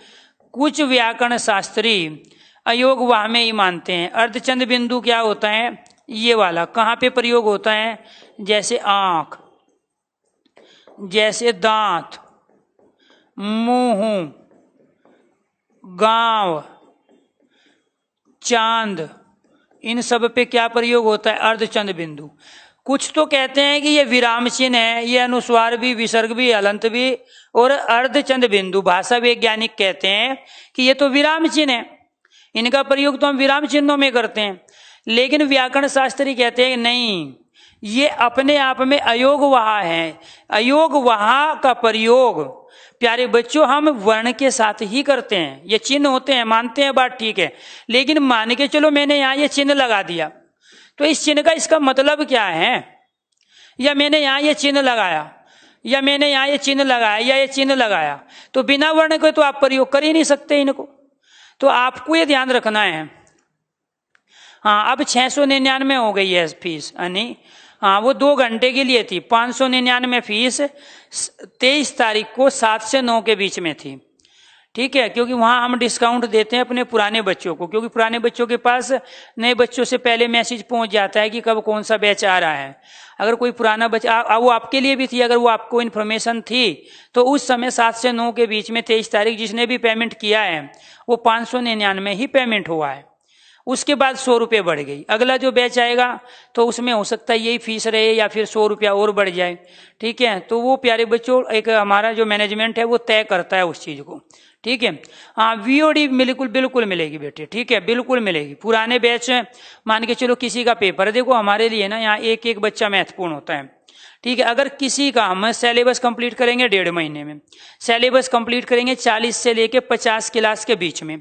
कुछ व्याकरण शास्त्री अयोग वाह में ही मानते हैं। अर्धचंद बिंदु क्या होता है? ये वाला। कहाँ पे प्रयोग होता है? जैसे आंख, जैसे दांत, मुंह, गांव, चांद, इन सब पे क्या प्रयोग होता है? अर्धचंद बिंदु। कुछ तो कहते हैं कि ये विराम चिन्ह है, ये अनुस्वार भी, विसर्ग भी, हलंत भी और अर्धचंद बिंदु। भाषा वैज्ञानिक कहते हैं कि ये तो विराम चिन्ह है, इनका प्रयोग तो हम विराम चिन्हों में करते हैं। लेकिन व्याकरण शास्त्री कहते हैं नहीं, ये अपने आप में अयोग वहा है। अयोग वहा का प्रयोग प्यारे बच्चों हम वर्ण के साथ ही करते हैं। ये चिन्ह होते हैं, मानते हैं बात, ठीक है, लेकिन मान के चलो मैंने यहां ये चिन्ह लगा दिया, तो इस चिन्ह का इसका मतलब क्या है? या मैंने यहां ये चिन्ह लगाया, या मैंने यहां ये चिन्ह लगाया, या ये चिन्ह लगाया, तो बिना वर्ण के तो आप प्रयोग कर ही नहीं सकते इनको। तो आपको ये ध्यान रखना है। हाँ, अब 699 हो गई है फीस, यानी हाँ वो 2 घंटे के लिए थी। 599 फीस 23 तारीख को 7 से 9 के बीच में थी, ठीक है, क्योंकि वहां हम डिस्काउंट देते हैं अपने पुराने बच्चों को, क्योंकि पुराने बच्चों के पास नए बच्चों से पहले मैसेज पहुंच जाता है कि कब कौन सा बैच आ रहा है। अगर कोई पुराना बच्चा, वो आपके लिए भी थी, अगर वो आपको इन्फॉर्मेशन थी तो उस समय 7 से 9 के बीच में 23 तारीख जिसने भी पेमेंट किया है वो 599 ही पेमेंट हुआ है। उसके बाद 100 रुपये बढ़ गई। अगला जो बैच आएगा तो उसमें हो सकता है यही फीस रहे या फिर 100 रुपया और बढ़ जाए, ठीक है। तो वो प्यारे बच्चों एक हमारा जो मैनेजमेंट है वो तय करता है उस चीज को, ठीक है। हाँ, वीओडी बिल्कुल मिलेगी बेटे, ठीक है, बिल्कुल मिलेगी। पुराने बैच मान के चलो किसी का पेपर, देखो हमारे लिए ना यहाँ एक एक बच्चा महत्वपूर्ण होता है, ठीक है। अगर किसी का हम सिलेबस कंप्लीट करेंगे 1.5 महीने में, सिलेबस कंप्लीट करेंगे 40 से लेके 50 क्लास के बीच में,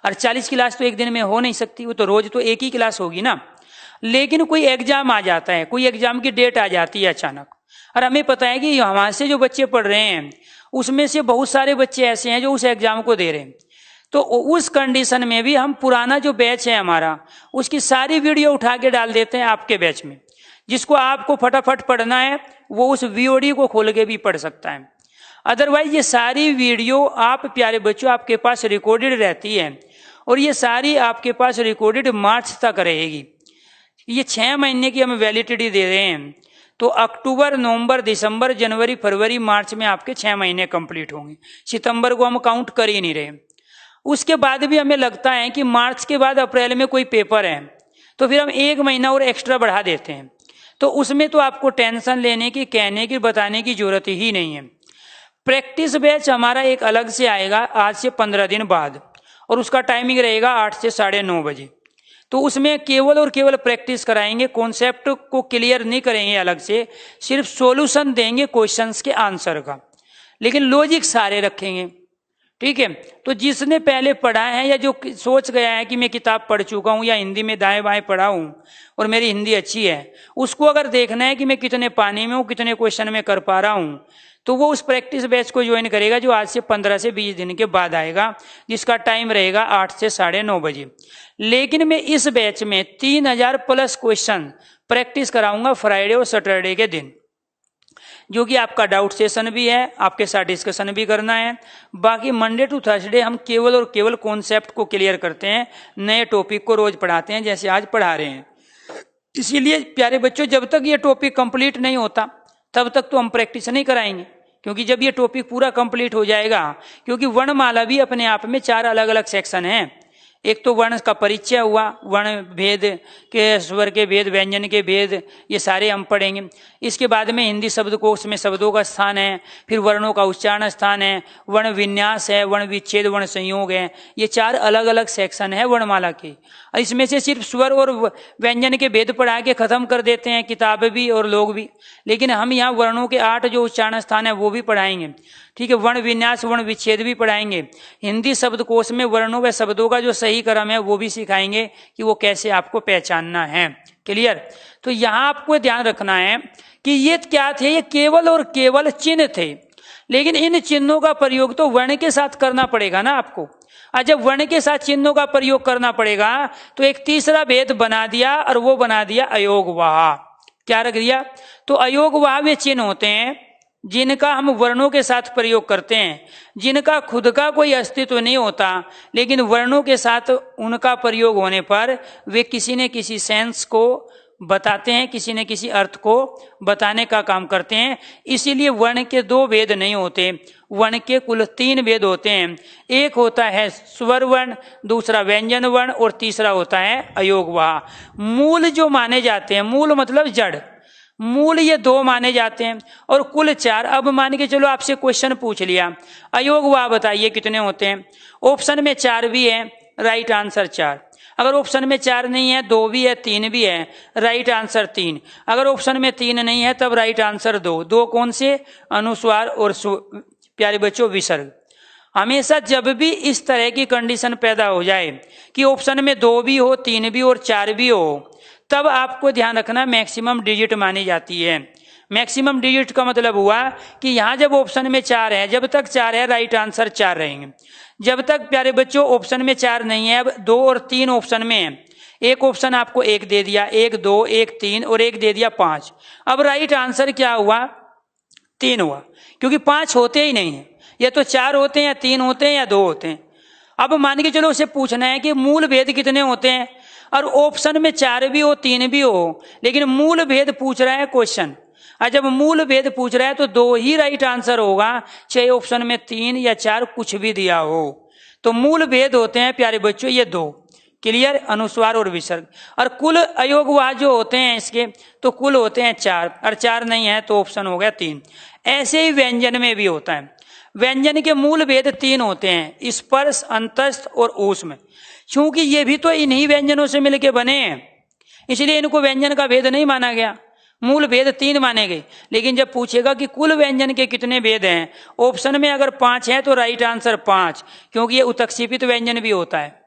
और 40 क्लास तो एक दिन में हो नहीं सकती, वो तो रोज तो एक ही क्लास होगी ना। लेकिन कोई एग्जाम आ जाता है, कोई एग्जाम की डेट आ जाती है अचानक, और हमें पता है कि हमारे से जो बच्चे पढ़ रहे हैं उसमें से बहुत सारे बच्चे ऐसे हैं जो उस एग्जाम को दे रहे हैं। तो उस कंडीशन में भी हम पुराना जो बैच है हमारा उसकी सारी वीडियो उठा के डाल देते हैं आपके बैच में। जिसको आपको फटाफट पढ़ना है वो उस वीओडी को खोल के भी पढ़ सकता है। अदरवाइज ये सारी वीडियो आप प्यारे बच्चों आपके पास रिकॉर्डेड रहती है, और ये सारी आपके पास रिकॉर्डेड मार्च तक रहेगी। ये 6 महीने की हम वैलिडिटी दे रहे हैं, तो अक्टूबर, नवंबर, दिसंबर, जनवरी, फरवरी, मार्च में आपके 6 महीने कंप्लीट होंगे। सितंबर को हम काउंट कर ही नहीं रहे। उसके बाद भी हमें लगता है कि मार्च के बाद अप्रैल में कोई पेपर है तो फिर हम 1 महीना और एक्स्ट्रा बढ़ा देते हैं। तो उसमें तो आपको टेंशन लेने की, कहने की, बताने की जरूरत ही नहीं है। प्रैक्टिस बैच हमारा एक अलग से आएगा आज से 15 दिन बाद, और उसका टाइमिंग रहेगा 8 से 9:30 बजे। तो उसमें केवल और केवल प्रैक्टिस कराएंगे, कॉन्सेप्ट को क्लियर नहीं करेंगे अलग से, सिर्फ सॉल्यूशन देंगे क्वेश्चंस के आंसर का, लेकिन लॉजिक सारे रखेंगे, ठीक है। तो जिसने पहले पढ़ा है या जो सोच गया है कि मैं किताब पढ़ चुका हूं या हिंदी में दाएं बाएं पढ़ा हूं और मेरी हिंदी अच्छी है, उसको अगर देखना है कि मैं कितने पानी में हूं, कितने क्वेश्चन में कर पा रहा हूं, तो वो उस प्रैक्टिस बैच को ज्वाइन करेगा जो आज से 15 से 20 दिन के बाद आएगा, जिसका टाइम रहेगा 8 से 9:30 बजे। लेकिन मैं इस बैच में 3000 प्लस क्वेश्चन प्रैक्टिस कराऊंगा फ्राइडे और सैटरडे के दिन, जो कि आपका डाउट सेशन भी है, आपके साथ डिस्कशन भी करना है। बाकी मंडे टू थर्सडे हम केवल और केवल कॉन्सेप्ट को क्लियर करते हैं, नए टॉपिक को रोज पढ़ाते हैं जैसे आज पढ़ा रहे हैं। इसीलिए प्यारे बच्चों जब तक ये टॉपिक कंप्लीट नहीं होता तब तक तो हम प्रैक्टिस नहीं कराएंगे, क्योंकि जब ये टॉपिक पूरा कंप्लीट हो जाएगा, क्योंकि वर्णमाला भी अपने आप में 4 अलग अलग सेक्शन हैं। एक तो वर्ण का परिचय हुआ, वर्ण भेद के, स्वर के भेद, व्यंजन के भेद, ये सारे हम पढ़ेंगे। इसके बाद में हिंदी शब्दकोश में शब्दों का स्थान है, फिर वर्णों का उच्चारण स्थान है, वर्ण विन्यास है, वर्ण विच्छेद, वर्ण संयोग है। ये 4 अलग अलग सेक्शन है वर्णमाला के। इसमें से सिर्फ स्वर और व्यंजन के भेद पढ़ा के खत्म कर देते हैं किताब भी और लोग भी, लेकिन हम यहाँ वर्णों के 8 जो उच्चारण स्थान है वो भी पढ़ाएंगे, ठीक है। वर्ण विन्यास, वर्ण विच्छेद भी पढ़ाएंगे। हिंदी शब्दकोश में वर्णों व शब्दों का जो सही क्रम है वो भी सिखाएंगे कि वो कैसे आपको पहचानना है। क्लियर? तो यहां आपको ध्यान रखना है कि ये क्या थे, ये केवल और केवल चिन्ह थे, लेकिन इन चिन्हों का प्रयोग तो वर्ण के साथ करना पड़ेगा ना आपको। और जब वर्ण के साथ चिन्हों का प्रयोग करना पड़ेगा तो एक तीसरा भेद बना दिया, और वो बना दिया अयोगवाह। क्या रख दिया? तो अयोगवाह वे चिन्ह होते हैं जिनका हम वर्णों के साथ प्रयोग करते हैं, जिनका खुद का कोई अस्तित्व नहीं होता, लेकिन वर्णों के साथ उनका प्रयोग होने पर वे किसी न किसी सेंस को बताते हैं, किसी न किसी अर्थ को बताने का काम करते हैं। इसीलिए वर्ण के 2 भेद नहीं होते, वर्ण के कुल 3 भेद होते हैं। एक होता है स्वर वर्ण, दूसरा व्यंजन वर्ण, और तीसरा होता है अयोगवाह। मूल जो माने जाते हैं, मूल मतलब जड़, मूल ये 2 माने जाते हैं, और कुल 4। अब मान के चलो आपसे क्वेश्चन पूछ लिया अयोगवाह बताइए कितने होते हैं, ऑप्शन में 4 भी है, राइट आंसर 4। अगर ऑप्शन में 4 नहीं है, 2 भी है, 3 भी है, राइट आंसर 3। अगर ऑप्शन में 3 नहीं है तब राइट आंसर 2। 2 कौन से? अनुस्वार और प्यारे बच्चों विसर्ग। हमेशा जब भी इस तरह की कंडीशन पैदा हो जाए कि ऑप्शन में 2 भी हो, 3 भी और 4 भी हो, तब आपको ध्यान रखना मैक्सिमम डिजिट मानी जाती है। मैक्सिमम डिजिट का मतलब हुआ कि यहां जब ऑप्शन में 4 है, जब तक 4 है राइट आंसर 4 रहेंगे। जब तक प्यारे बच्चों ऑप्शन में 4 नहीं है, अब 2 और 3 ऑप्शन में है, एक ऑप्शन आपको 1 दे दिया, 1 2 1 3 और 1 दे दिया 5। अब राइट आंसर क्या हुआ? 3 हुआ, क्योंकि 5 होते ही नहीं है। या तो 4 होते हैं, या 3 होते हैं, या 2 होते हैं। अब मान के चलो उसे पूछना है कि मूल भेद कितने होते हैं, और ऑप्शन में 4 भी हो, 3 भी हो, लेकिन मूल भेद पूछ रहा है क्वेश्चन। और जब मूल भेद पूछ रहा है तो 2 ही राइट आंसर होगा, चाहे ऑप्शन में 3 या 4 कुछ भी दिया हो। तो मूल भेद होते हैं प्यारे बच्चों ये 2। क्लियर? अनुस्वार और विसर्ग। और कुल अयोगवाह जो होते हैं इसके, तो कुल होते हैं 4, और 4 नहीं है तो ऑप्शन हो गया 3। ऐसे ही व्यंजन में भी होता है। व्यंजन के मूल भेद 3 होते हैं, स्पर्श, अंतस्थ और ऊष्म। क्योंकि ये भी तो इन्हीं व्यंजनों से मिलके बने हैं, इसलिए इनको व्यंजन का भेद नहीं माना गया, मूल भेद 3 माने गए। लेकिन जब पूछेगा कि कुल व्यंजन के कितने भेद हैं, ऑप्शन में अगर 5 है तो राइट आंसर 5, क्योंकि ये उत्क्षेपित व्यंजन भी होता है।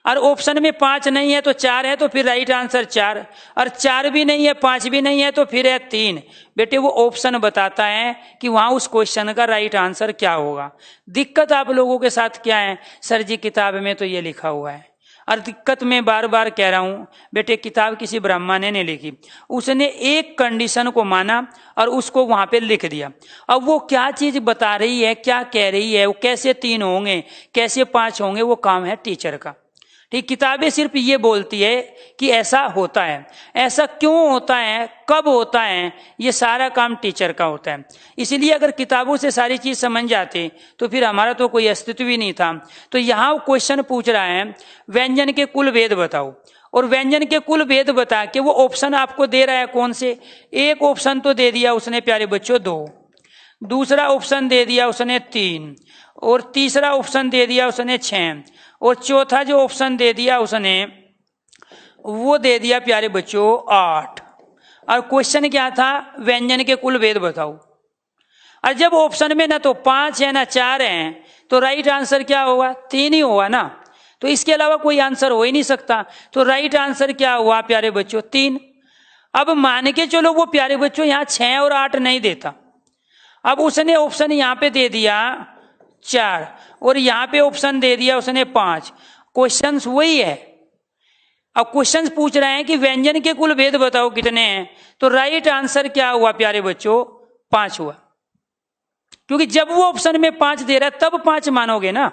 और ऑप्शन में 5 नहीं है तो 4 है, तो फिर राइट आंसर 4। और 4 भी नहीं है, 5 भी नहीं है, तो फिर है 3। बेटे वो ऑप्शन बताता है कि वहां उस क्वेश्चन का राइट आंसर क्या होगा। दिक्कत आप लोगों के साथ क्या है? सर जी किताब में तो ये लिखा हुआ है। और दिक्कत मैं बार बार कह रहा हूं बेटे, किताब किसी ब्रह्मा ने नहीं लिखी, उसने एक कंडीशन को माना और उसको वहां पे लिख दिया। अब वो क्या चीज बता रही है, क्या कह रही है, वो कैसे 3 होंगे, कैसे 5 होंगे, वो काम है टीचर का। ठीक, किताबें सिर्फ ये बोलती है कि ऐसा होता है, ऐसा क्यों होता है, कब होता है, ये सारा काम टीचर का होता है। इसलिए अगर किताबों से सारी चीज समझ जाते तो फिर हमारा तो कोई अस्तित्व ही नहीं था। तो यहाँ क्वेश्चन पूछ रहा है व्यंजन के कुल भेद बताओ, और व्यंजन के कुल भेद बता के वो ऑप्शन आपको दे रहा है कौन से? एक ऑप्शन तो दे दिया उसने प्यारे बच्चों 2, दूसरा ऑप्शन दे दिया उसने 3, और तीसरा ऑप्शन दे दिया उसने 6, और चौथा जो ऑप्शन दे दिया उसने वो दे दिया प्यारे बच्चों 8। और क्वेश्चन क्या था? व्यंजन के कुल भेद बताओ। और जब ऑप्शन में ना तो 5 है ना 4 है, तो राइट आंसर क्या होगा? 3 ही होगा ना। तो इसके अलावा कोई आंसर हो ही नहीं सकता। तो राइट आंसर क्या हुआ प्यारे बच्चों? 3। अब मान के चलो वो प्यारे बच्चों यहाँ 6 और 8 नहीं देता, अब उसने ऑप्शन यहाँ पे दे दिया 4 और यहाँ पे ऑप्शन दे दिया उसने 5। क्वेश्चन वही है। अब क्वेश्चन पूछ रहे हैं कि व्यंजन के कुल भेद बताओ कितने हैं, तो राइट आंसर क्या हुआ प्यारे बच्चों? 5 हुआ। क्योंकि जब वो ऑप्शन में 5 दे रहा है तब 5 मानोगे ना।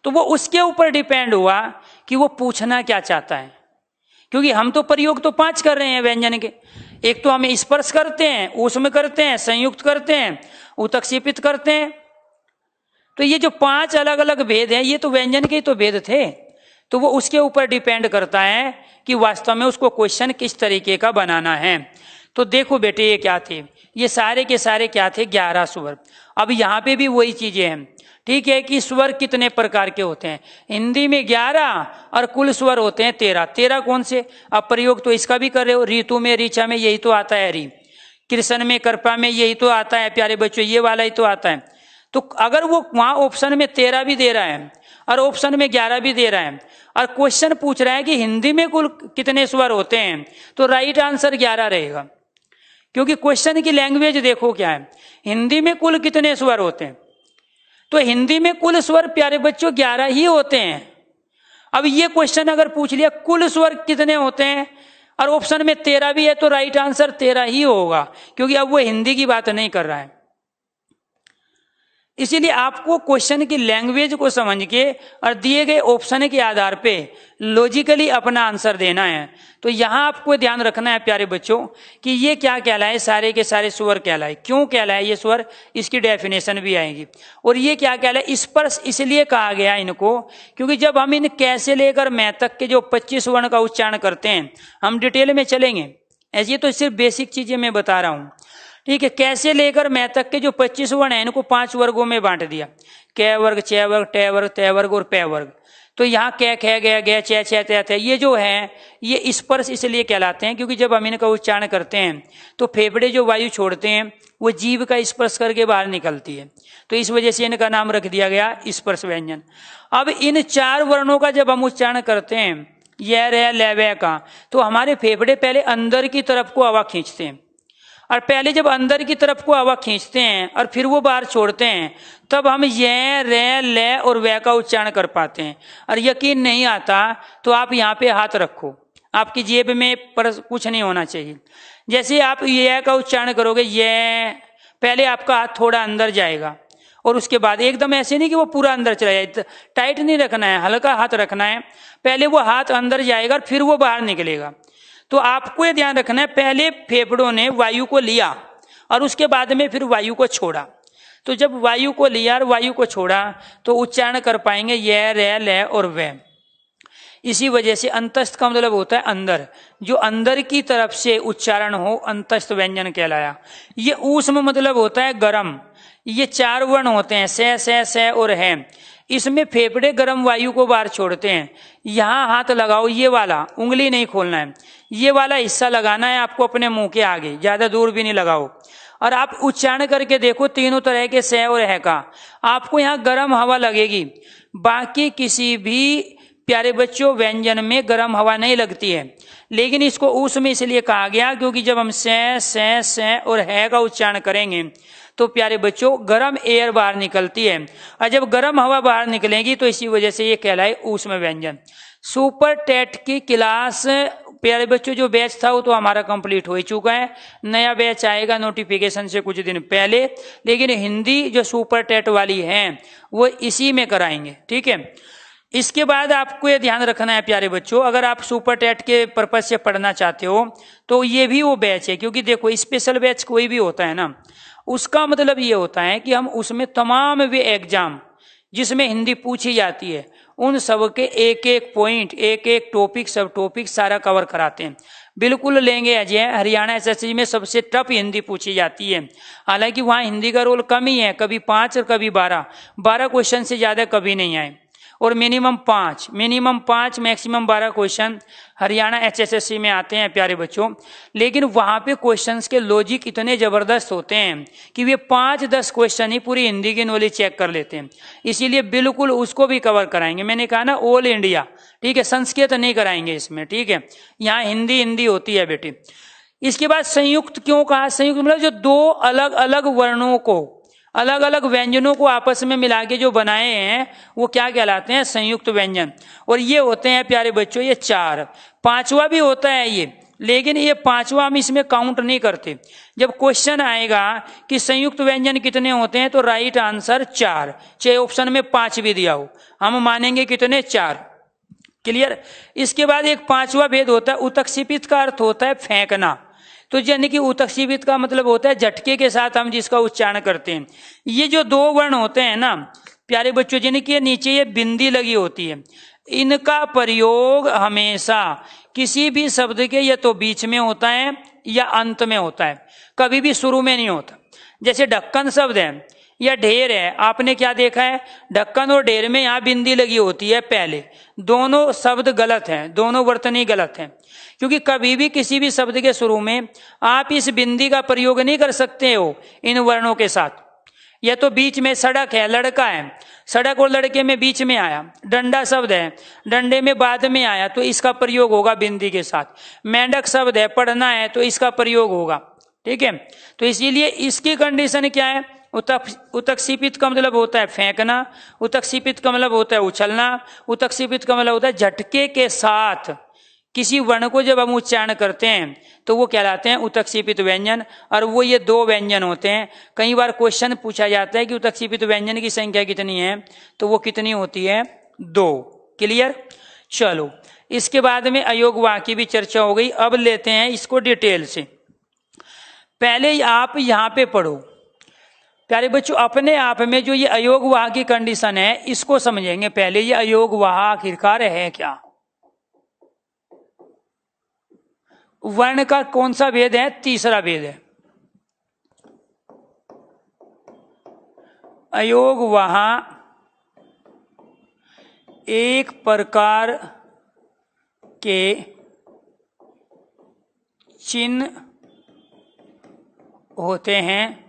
तो वो उसके ऊपर डिपेंड हुआ कि वो पूछना क्या चाहता है। क्योंकि हम तो प्रयोग तो 5 कर रहे हैं व्यंजन के। एक तो हम स्पर्श करते हैं, ऊष्म करते हैं, संयुक्त करते हैं, उत्क्षेपित करते हैं। तो ये जो 5 अलग अलग भेद हैं, ये तो व्यंजन के ही तो भेद थे। तो वो उसके ऊपर डिपेंड करता है कि वास्तव में उसको क्वेश्चन किस तरीके का बनाना है। तो देखो बेटे ये क्या थे, ये सारे के सारे क्या थे? 11 स्वर। अब यहाँ पे भी वही चीजें हैं, ठीक है, कि स्वर कितने प्रकार के होते हैं? हिंदी में 11 और कुल स्वर होते हैं 13। 13 कौन से? अब प्रयोग तो इसका भी कर रहे हो, ऋतु में ऋचा में यही तो आता है, री कृष्ण में कृपा में यही तो आता है प्यारे बच्चों, ये वाला ही तो आता है। तो अगर वो वहां ऑप्शन में 13 भी दे रहा है और ऑप्शन में 11 भी दे रहा है और क्वेश्चन पूछ रहा है कि हिंदी में कुल कितने स्वर होते हैं, तो राइट आंसर 11 रहेगा। क्योंकि क्वेश्चन की लैंग्वेज देखो क्या है, हिंदी में कुल कितने स्वर होते हैं, तो हिंदी में कुल स्वर प्यारे बच्चों 11 ही होते हैं। अब ये क्वेश्चन अगर पूछ लिया कुल स्वर कितने होते हैं और ऑप्शन में 13 भी है, तो राइट आंसर 13 ही होगा, क्योंकि अब वो हिंदी की बात नहीं कर रहा है। इसीलिए आपको क्वेश्चन की लैंग्वेज को समझ के और दिए गए ऑप्शन के आधार पे लॉजिकली अपना आंसर देना है। तो यहां आपको ध्यान रखना है प्यारे बच्चों कि ये क्या कहलाए, सारे के सारे स्वर कहलाए। क्यों कहलाए ये स्वर, इसकी डेफिनेशन भी आएगी। और ये क्या कहलाए, स्पर्श इसलिए कहा गया इनको क्योंकि जब हम इन कैसे लेकर मैं तक के जो 25 वर्ण का उच्चारण करते हैं, हम डिटेल में चलेंगे, ऐसी तो सिर्फ बेसिक चीजें मैं बता रहा हूं, ठीक है। कैसे लेकर मैं तक के जो 25 वर्ण है इनको 5 वर्गों में बांट दिया, कै वर्ग, च वर्ग, टे वर्ग, तय वर्ग और पै वर्ग। तो यहाँ कै खे गया गया चे छे ते थे, ये जो है ये स्पर्श इसलिए कहलाते हैं क्योंकि जब हम इनका उच्चारण करते हैं तो फेफड़े जो वायु छोड़ते हैं वो जीभ का स्पर्श करके बाहर निकलती है, तो इस वजह से इनका नाम रख दिया गया स्पर्श व्यंजन। अब इन 4 वर्णों का जब हम उच्चारण करते हैं य रे ल व का, तो हमारे फेफड़े पहले अंदर की तरफ को हवा खींचते हैं, और पहले जब अंदर की तरफ को हवा खींचते हैं और फिर वो बाहर छोड़ते हैं, तब हम ये रे ले और वे का उच्चारण कर पाते हैं। और यकीन नहीं आता तो आप यहाँ पे हाथ रखो, आपकी जेब में पर कुछ नहीं होना चाहिए। जैसे आप ये का उच्चारण करोगे, ये पहले आपका हाथ थोड़ा अंदर जाएगा और उसके बाद एकदम ऐसे नहीं कि वो पूरा अंदर चला जाए, टाइट नहीं रखना है, हल्का हाथ रखना है। पहले वो हाथ अंदर जाएगा और फिर वो बाहर निकलेगा। तो आपको ये ध्यान रखना है, पहले फेफड़ों ने वायु को लिया और उसके बाद में फिर वायु को छोड़ा। तो जब वायु को लिया और वायु को छोड़ा तो उच्चारण कर पाएंगे ये रे ले और वे। इसी वजह से अंतस्थ का मतलब होता है अंदर, जो अंदर की तरफ से उच्चारण हो अंतस्थ व्यंजन कहलाया। ये ऊष्म मतलब होता है गर्म। ये 4 वर्ण होते हैं से और है। इसमें फेफड़े गर्म वायु को बाहर छोड़ते हैं। यहाँ हाथ लगाओ, ये वाला उंगली नहीं खोलना है, ये वाला हिस्सा लगाना है आपको अपने मुंह के आगे, ज्यादा दूर भी नहीं लगाओ। और आप उच्चारण करके देखो तीनों तरह के से और है का, आपको यहाँ गर्म हवा लगेगी। बाकी किसी भी प्यारे बच्चों व्यंजन में गर्म हवा नहीं लगती है, लेकिन इसको ऊष्म इसलिए कहा गया क्योंकि जब हम से और है का उच्चारण करेंगे तो प्यारे बच्चों गर्म एयर बाहर निकलती है, और जब गर्म हवा बाहर निकलेगी तो इसी वजह से ये कहलाए ऊष्म व्यंजन। सुपर टेट की क्लास प्यारे बच्चों जो बैच था वो तो हमारा कंप्लीट हो ही चुका है, नया बैच आएगा नोटिफिकेशन से कुछ दिन पहले, लेकिन हिंदी जो सुपर टेट वाली है वो इसी में कराएंगे, ठीक है। इसके बाद आपको ये ध्यान रखना है प्यारे बच्चों, अगर आप सुपर टेट के पर्पज से पढ़ना चाहते हो तो ये भी वो बैच है, क्योंकि देखो स्पेशल बैच कोई भी होता है ना, उसका मतलब ये होता है कि हम उसमें तमाम वे एग्जाम जिसमें हिंदी पूछी जाती है उन सब के एक एक पॉइंट, एक एक टॉपिक, सब टॉपिक सारा कवर कराते हैं। बिल्कुल लेंगे अजय, हरियाणा एसएससी में सबसे टफ हिंदी पूछी जाती है। हालांकि वहां हिंदी का रोल कम ही है, कभी 5 और कभी 12 क्वेश्चन से ज्यादा कभी नहीं आए, और minimum 5 maximum 12 question Haryana HSSC में आते हैं प्यारे बच्चों। लेकिन वहां पे क्वेश्चंस के लॉजिक इतने जबरदस्त होते हैं कि वे 5-10 क्वेश्चन ही पूरी हिंदी की नॉलेज चेक कर लेते हैं, इसीलिए बिल्कुल उसको भी कवर कराएंगे। मैंने कहा ना ऑल इंडिया, ठीक है, संस्कृत नहीं कराएंगे इसमें, ठीक है, यहाँ हिंदी होती है बेटी। इसके बाद संयुक्त क्यों कहा? संयुक्त मतलब जो 2 अलग अलग वर्णों को, अलग अलग व्यंजनों को आपस में मिला के जो बनाए हैं वो क्या कहलाते हैं? संयुक्त व्यंजन। और ये होते हैं प्यारे बच्चों ये 4, 5वां भी होता है ये, लेकिन ये 5वां हम इसमें काउंट नहीं करते। जब क्वेश्चन आएगा कि संयुक्त व्यंजन कितने होते हैं तो राइट आंसर 4, चाहे ऑप्शन में 5 भी दिया हो, हम मानेंगे कितने? 4। क्लियर? इसके बाद एक 5वां भेद होता है उत्क्षेपित का अर्थ होता है फेंकना। तो यानी कि उत्क्षेपित का मतलब होता है झटके के साथ हम जिसका उच्चारण करते हैं। ये जो 2 वर्ण होते हैं ना प्यारे बच्चों, यानी कि नीचे ये बिंदी लगी होती है, इनका प्रयोग हमेशा किसी भी शब्द के या तो बीच में होता है या अंत में होता है, कभी भी शुरू में नहीं होता। जैसे ढक्कन शब्द है या ढेर है, आपने क्या देखा है? ढक्कन और ढेर में यहाँ बिंदी लगी होती है पहले। दोनों शब्द गलत हैं, दोनों वर्तनी गलत हैं, क्योंकि कभी भी किसी भी शब्द के शुरू में आप इस बिंदी का प्रयोग नहीं कर सकते हो इन वर्णों के साथ। या तो बीच में सड़क है, लड़का है, सड़क और लड़के में बीच में आया। डंडा शब्द है, डंडे में बाद में आया तो इसका प्रयोग होगा बिंदी के साथ। मेंढक शब्द है, पढ़ना है, तो इसका प्रयोग होगा, ठीक है। तो इसीलिए इसकी कंडीशन क्या है? उत्क्षेपित का मतलब होता है फेंकना, उत्क्षेपित का मतलब होता है उछलना, उत्क्षेपित का मतलब होता है झटके के साथ किसी वर्ण को जब हम उच्चारण करते हैं तो वो कहलाते हैं उत्क्षेपित व्यंजन। और वो ये 2 व्यंजन होते हैं। कई बार क्वेश्चन पूछा जाता है कि उत्क्षेपित व्यंजन की संख्या कितनी है, तो वो कितनी होती है? 2। क्लियर? चलो, इसके बाद में अयोग वाक्य की भी चर्चा हो गई। अब लेते हैं इसको डिटेल से। पहले आप यहां पे पढ़ो प्यारे बच्चों, अपने आप में जो ये अयोग वाह की कंडीशन है इसको समझेंगे। पहले ये अयोग वाह आखिरकार है क्या? वर्ण का कौन सा भेद है? तीसरा भेद है। अयोग वाह एक प्रकार के चिन्ह होते हैं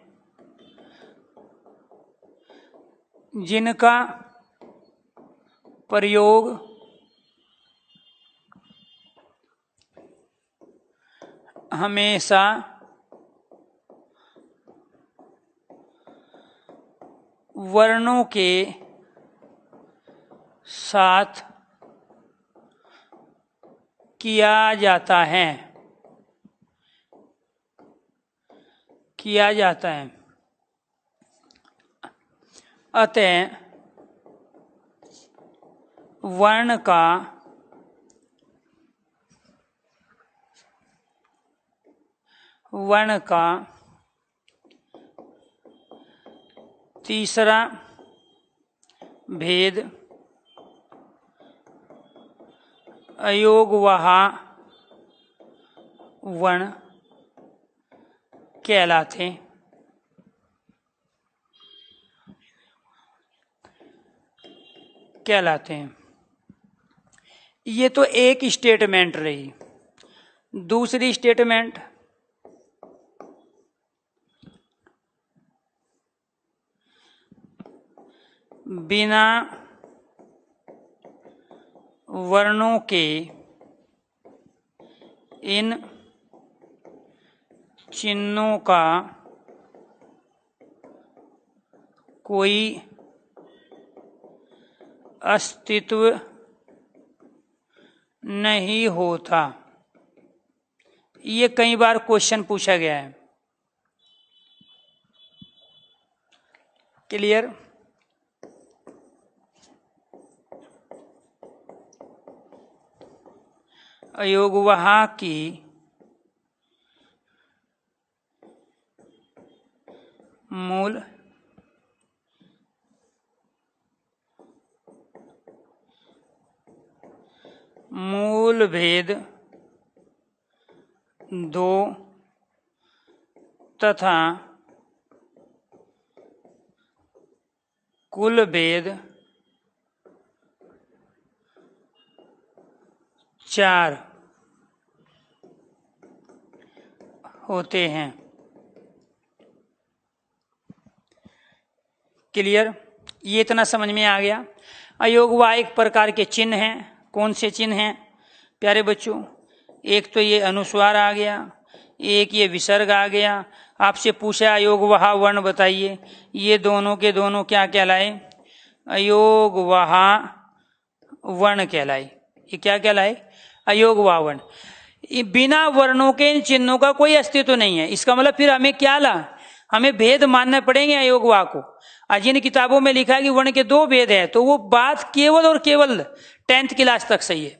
जिनका प्रयोग हमेशा वर्णों के साथ किया जाता है अतः वर्ण का तीसरा भेद अयोगवाह वर्ण कहलाते हैं। ये तो एक स्टेटमेंट रही। दूसरी स्टेटमेंट, बिना वर्णों के इन चिन्हों का कोई अस्तित्व नहीं होता। ये कई बार क्वेश्चन पूछा गया है। क्लियर? अयोगवाह की मूल भेद दो तथा कुल भेद 4 होते हैं। क्लियर? ये इतना समझ में आ गया। अयोगवाह एक प्रकार के चिन्ह हैं। कौन से चिन्ह हैं प्यारे बच्चों? एक तो ये अनुस्वार आ गया, एक ये विसर्ग आ गया। आपसे पूछा अयोगवाह वर्ण बताइए, ये दोनों के दोनों क्या कहलाए? अयोगवाह वर्ण कहलाए। ये क्या कहलाए? अयोगवाह वर्ण। बिना वर्णों के इन चिन्हों का कोई अस्तित्व नहीं है। इसका मतलब फिर हमें क्या हमें भेद मानने पड़ेंगे अयोगवाह को। जिन किताबों में लिखा है कि वर्ण के 2 भेद है, तो वो बात केवल और केवल 10th क्लास तक सही है,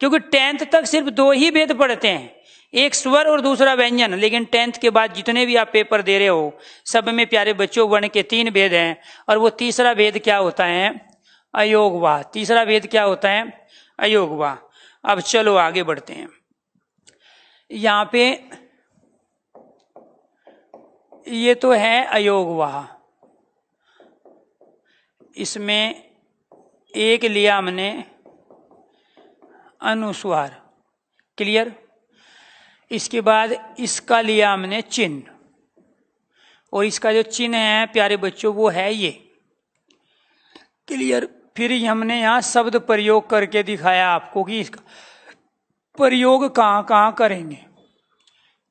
क्योंकि 10th तक सिर्फ 2 ही भेद पढ़ते हैं, एक स्वर और दूसरा व्यंजन। लेकिन 10th के बाद जितने भी आप पेपर दे रहे हो, सब में प्यारे बच्चों वर्ण के 3 भेद हैं, और वो तीसरा भेद क्या होता है? अयोगवाह। तीसरा भेद क्या होता है? अयोगवाह। अब चलो आगे बढ़ते हैं। यहां पे ये तो है अयोगवाह, इसमें एक लिया हमने अनुस्वार। क्लियर? इसके बाद इसका लिया हमने चिन्ह, और इसका जो चिन्ह है प्यारे बच्चों वो है ये। क्लियर? फिर हमने यहां शब्द प्रयोग करके दिखाया आपको कि इसका प्रयोग कहां कहां करेंगे,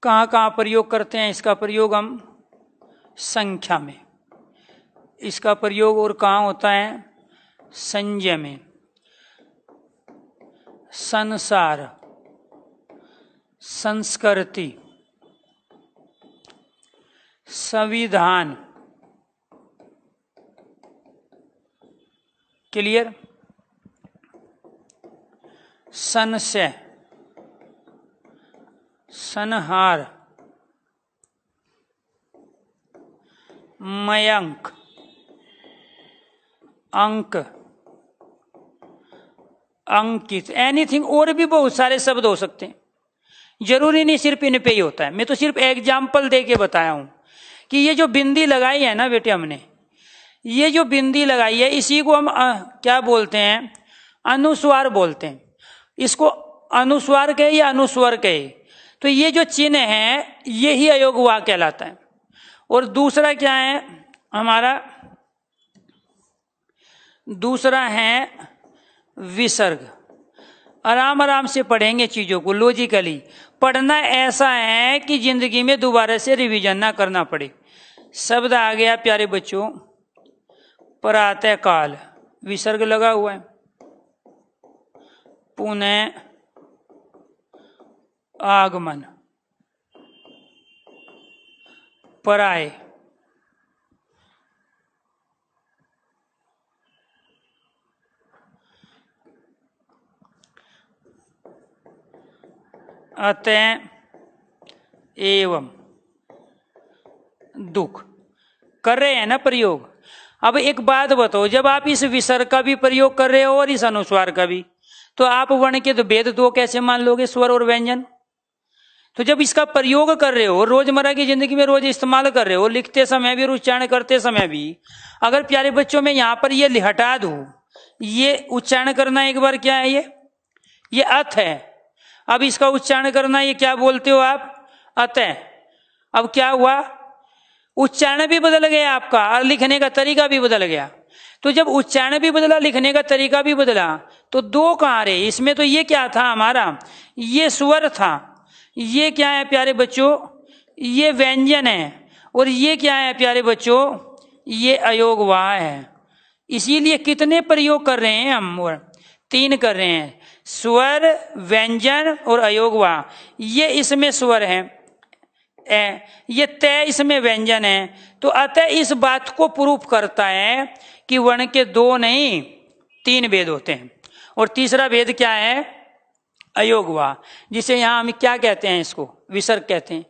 कहां कहां प्रयोग करते हैं। इसका प्रयोग हम संख्या में, इसका प्रयोग और कहां होता है? संज्ञा में, संसार, संस्कृति, संविधान। क्लियर? संशय, संहार, मयंक, अंक, अंकित, एनीथिंग। और भी बहुत सारे शब्द हो सकते हैं, जरूरी नहीं सिर्फ इन पे ही होता है। मैं तो सिर्फ एग्जाम्पल दे के बताया हूं कि ये जो बिंदी लगाई है ना बेटे हमने, ये जो बिंदी लगाई है इसी को हम क्या बोलते हैं? अनुस्वार बोलते हैं इसको। अनुस्वार कहे या अनुस्वर कहे, तो ये जो चिन्ह है ये ही अयोग वाक्य कहलाता है। और दूसरा क्या है हमारा, दूसरा है विसर्ग। आराम आराम से पढ़ेंगे चीजों को, लॉजिकली पढ़ना ऐसा है कि जिंदगी में दोबारा से रिवीजन ना करना पड़े। शब्द आ गया प्यारे बच्चों, प्रातः काल, विसर्ग लगा हुआ है। पुनः आगमन, पराय, अतः एवं, दुख कर रहे हैं ना प्रयोग। अब एक बात बताओ, जब आप इस विसर्ग का भी प्रयोग कर रहे हो और इस अनुस्वार का भी, तो आप वर्ण के तो भेद दो कैसे मान लोगे, स्वर और व्यंजन? तो जब इसका प्रयोग कर रहे हो, रोजमर्रा की जिंदगी में रोज इस्तेमाल कर रहे हो, लिखते समय भी और उच्चारण करते समय भी, अगर प्यारे बच्चों में यहां पर ये हटा दो, ये उच्चारण करना एक बार क्या है, ये अथ है। अब इसका उच्चारण करना, ये क्या बोलते हो आप, अतः। अब क्या हुआ, उच्चारण भी बदल गया आपका और लिखने का तरीका भी बदल गया। तो जब उच्चारण भी बदला, लिखने का तरीका भी बदला, तो दो कहां रहे इसमें? तो ये क्या था हमारा, ये स्वर था, ये क्या है प्यारे बच्चों, ये व्यंजन है, और ये क्या है प्यारे बच्चों, ये अयोग वाह है। इसीलिए कितने प्रयोग कर रहे हैं हम, और 3 कर रहे हैं, स्वर, व्यंजन और अयोग वाह। ये इसमें स्वर है, ये तय इसमें व्यंजन है। तो अतः इस बात को प्रूफ करता है कि वर्ण के 2 नहीं 3 भेद होते हैं। और तीसरा भेद क्या है, अयोग वाह, जिसे यहां हम क्या कहते हैं, इसको विसर्ग कहते हैं।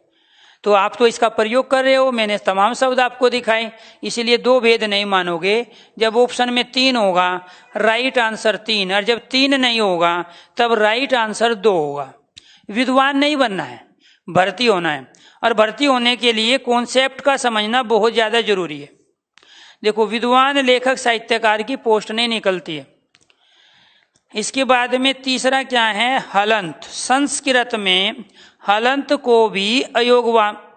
तो आप तो इसका प्रयोग कर रहे हो, मैंने तमाम शब्द आपको दिखाए, इसीलिए 2 भेद नहीं मानोगे। जब ऑप्शन में 3 होगा, राइट आंसर 3, और जब 3 नहीं होगा तब राइट आंसर 2 होगा। विद्वान नहीं बनना है, भर्ती होना है, और भर्ती होने के लिए कॉन्सेप्ट का समझना बहुत ज्यादा जरूरी है। देखो, विद्वान लेखक साहित्यकार की पोस्ट नहीं निकलती है। इसके बाद में तीसरा क्या है, हलंत। संस्कृत में हलंत को भी अयोग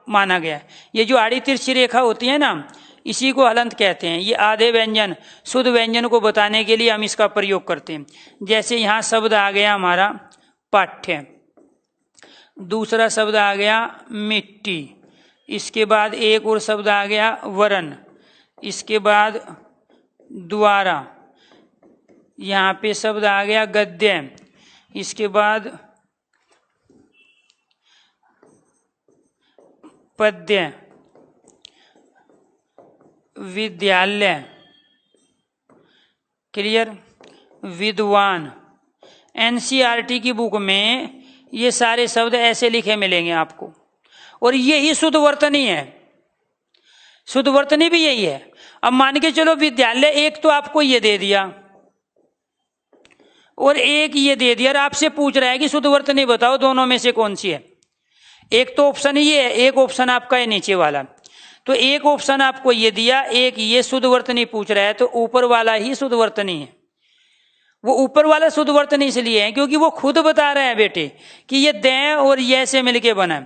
माना गया है। ये जो आड़ी तिरछी रेखा होती है ना, इसी को हलंत कहते हैं। ये आधे व्यंजन, शुद्ध व्यंजन को बताने के लिए हम इसका प्रयोग करते हैं। जैसे यहां शब्द आ गया हमारा पाठ्य, दूसरा शब्द आ गया मिट्टी, इसके बाद एक और शब्द आ गया वरण, इसके बाद द्वारा, यहां पे शब्द आ गया गद्य, इसके बाद पद्य, विद्यालय, क्लियर, विद्वान। एनसीईआरटी की बुक में ये सारे शब्द ऐसे लिखे मिलेंगे आपको, और यही शुद्ध वर्तनी है। शुद्ध वर्तनी भी यही है। अब मान के चलो विद्यालय एक तो आपको ये दे दिया और एक ये दे दिया, और आपसे पूछ रहा है कि शुद्ध वर्तनी बताओ, दोनों में से कौन सी है। एक तो ऑप्शन ये है, एक ऑप्शन आपका है नीचे वाला। तो एक ऑप्शन आपको ये दिया, एक ये शुद्ध वर्तनी पूछ रहा है, तो ऊपर वाला ही शुद्ध वर्तनी है। वो ऊपर वाला शुद्ध वर्तनी इसलिए है क्योंकि वो खुद बता रहा है बेटे कि ये दे और ये से मिलके बना।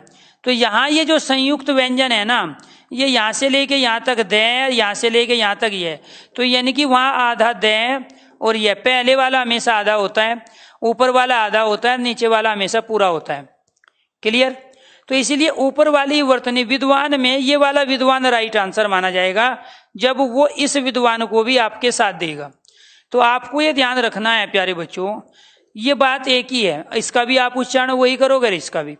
तो यहाँ ये जो संयुक्त व्यंजन है ना, ये यहाँ से लेके यहाँ तक दे, यहाँ से लेके यहाँ तक ये, तो यानी कि वहां आधा दे और ये पहले वाला हमेशा आधा होता है, ऊपर वाला आधा होता है, नीचे वाला हमेशा पूरा होता है। क्लियर? तो इसीलिए ऊपर वाली वर्तनी विद्वान में ये वाला विद्वान राइट आंसर माना जाएगा जब वो इस विद्वान को भी आपके साथ देगा। तो आपको ये ध्यान रखना है प्यारे बच्चों, ये बात एक ही है, इसका भी आप उच्चारण वही करोगे, इसका भी।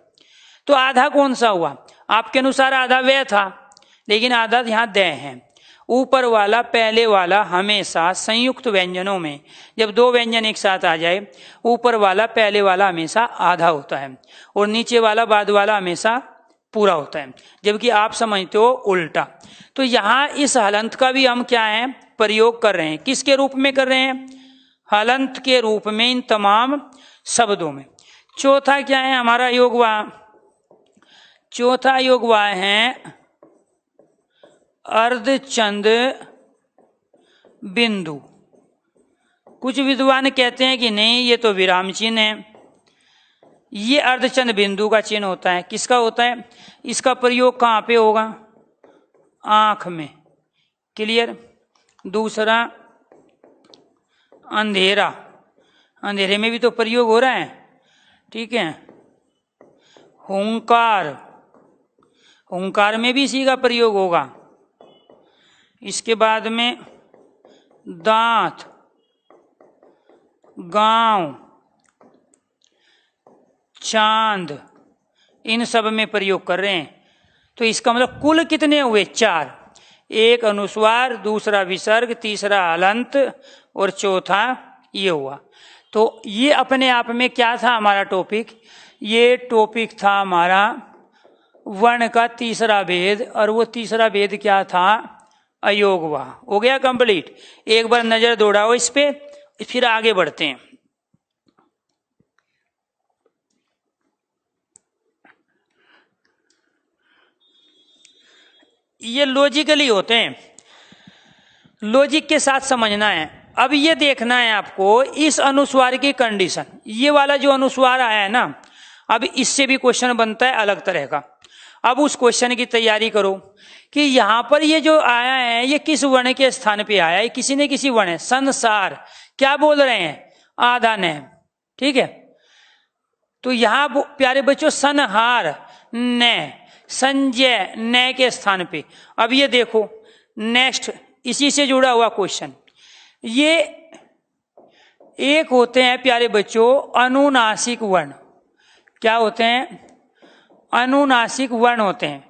तो आधा कौन सा हुआ? आपके अनुसार आधा वह था, लेकिन आधा यहाँ दे है। ऊपर वाला पहले वाला हमेशा संयुक्त व्यंजनों में जब 2 व्यंजन एक साथ आ जाए, ऊपर वाला पहले वाला हमेशा आधा होता है और नीचे वाला बाद वाला हमेशा पूरा होता है, जबकि आप समझते हो उल्टा। तो यहां इस हलंत का भी हम क्या है प्रयोग कर रहे हैं। किसके रूप में कर रहे हैं? हलंत के रूप में इन तमाम शब्दों में। चौथा क्या है हमारा योगवा? चौथा योगवा है अर्धचंद बिंदु। कुछ विद्वान कहते हैं कि नहीं, ये तो विराम चिन्ह है। ये अर्धचंद्र बिंदु का चिन्ह होता है। किसका होता है? इसका प्रयोग कहाँ पे होगा? आंख में। क्लियर? दूसरा अंधेरा, अंधेरे में भी तो प्रयोग हो रहा है। ठीक है। हुंकार, हुंकार में भी इसी का प्रयोग होगा। इसके बाद में दांत, गांव, चांद, इन सब में प्रयोग कर रहे हैं। तो इसका मतलब कुल कितने हुए? 4। एक अनुस्वार, दूसरा विसर्ग, तीसरा हलंत और चौथा ये हुआ। तो ये अपने आप में क्या था हमारा टॉपिक? ये टॉपिक था हमारा वर्ण का तीसरा भेद, और वो तीसरा भेद क्या था? अयोगवा। हो गया कंप्लीट। एक बार नजर दौड़ाओ इस पे, फिर आगे बढ़ते हैं। ये लॉजिकली होते हैं, लॉजिक के साथ समझना है। अब ये देखना है आपको इस अनुस्वार की कंडीशन। ये वाला जो अनुस्वार आया है ना, अब इससे भी क्वेश्चन बनता है अलग तरह का। अब उस क्वेश्चन की तैयारी करो कि यहां पर ये जो आया है ये किस वर्ण के स्थान पे आया है। किसी ने किसी वर्ण है। संसार क्या बोल रहे हैं? आधा न। ठीक है। तो यहां प्यारे बच्चों संहार न, संजय न के स्थान पे। अब ये देखो नेक्स्ट, इसी से जुड़ा हुआ क्वेश्चन। ये एक होते हैं प्यारे बच्चों अनुनासिक वर्ण। क्या होते हैं? अनुनासिक वर्ण होते हैं।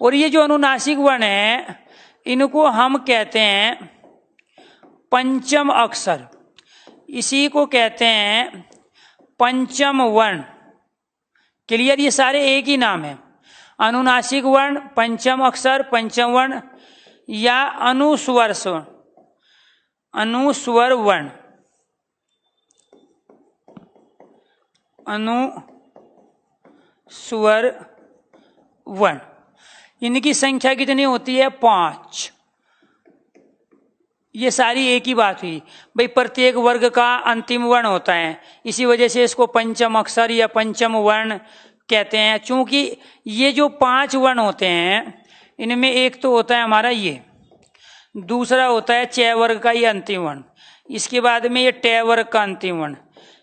और ये जो अनुनासिक वर्ण है इनको हम कहते हैं पंचम अक्षर। इसी को कहते हैं पंचम वर्ण। क्लियर? ये सारे एक ही नाम है। अनुनासिक वर्ण, पंचम अक्षर, पंचम वर्ण या अनुस्वर स्वर्ण, अनुस्वर वर्ण, अनुस्वर वर्ण। इनकी संख्या कितनी होती है? 5। ये सारी एक ही बात हुई भाई, प्रत्येक वर्ग का अंतिम वर्ण होता है, इसी वजह से इसको पंचम अक्षर या पंचम वर्ण कहते हैं। चूंकि ये जो 5 वर्ण होते हैं इनमें एक तो होता है हमारा ये, दूसरा होता है च वर्ग का ये अंतिम वर्ण, इसके बाद में ये ट वर्ग का अंतिम वर्ण,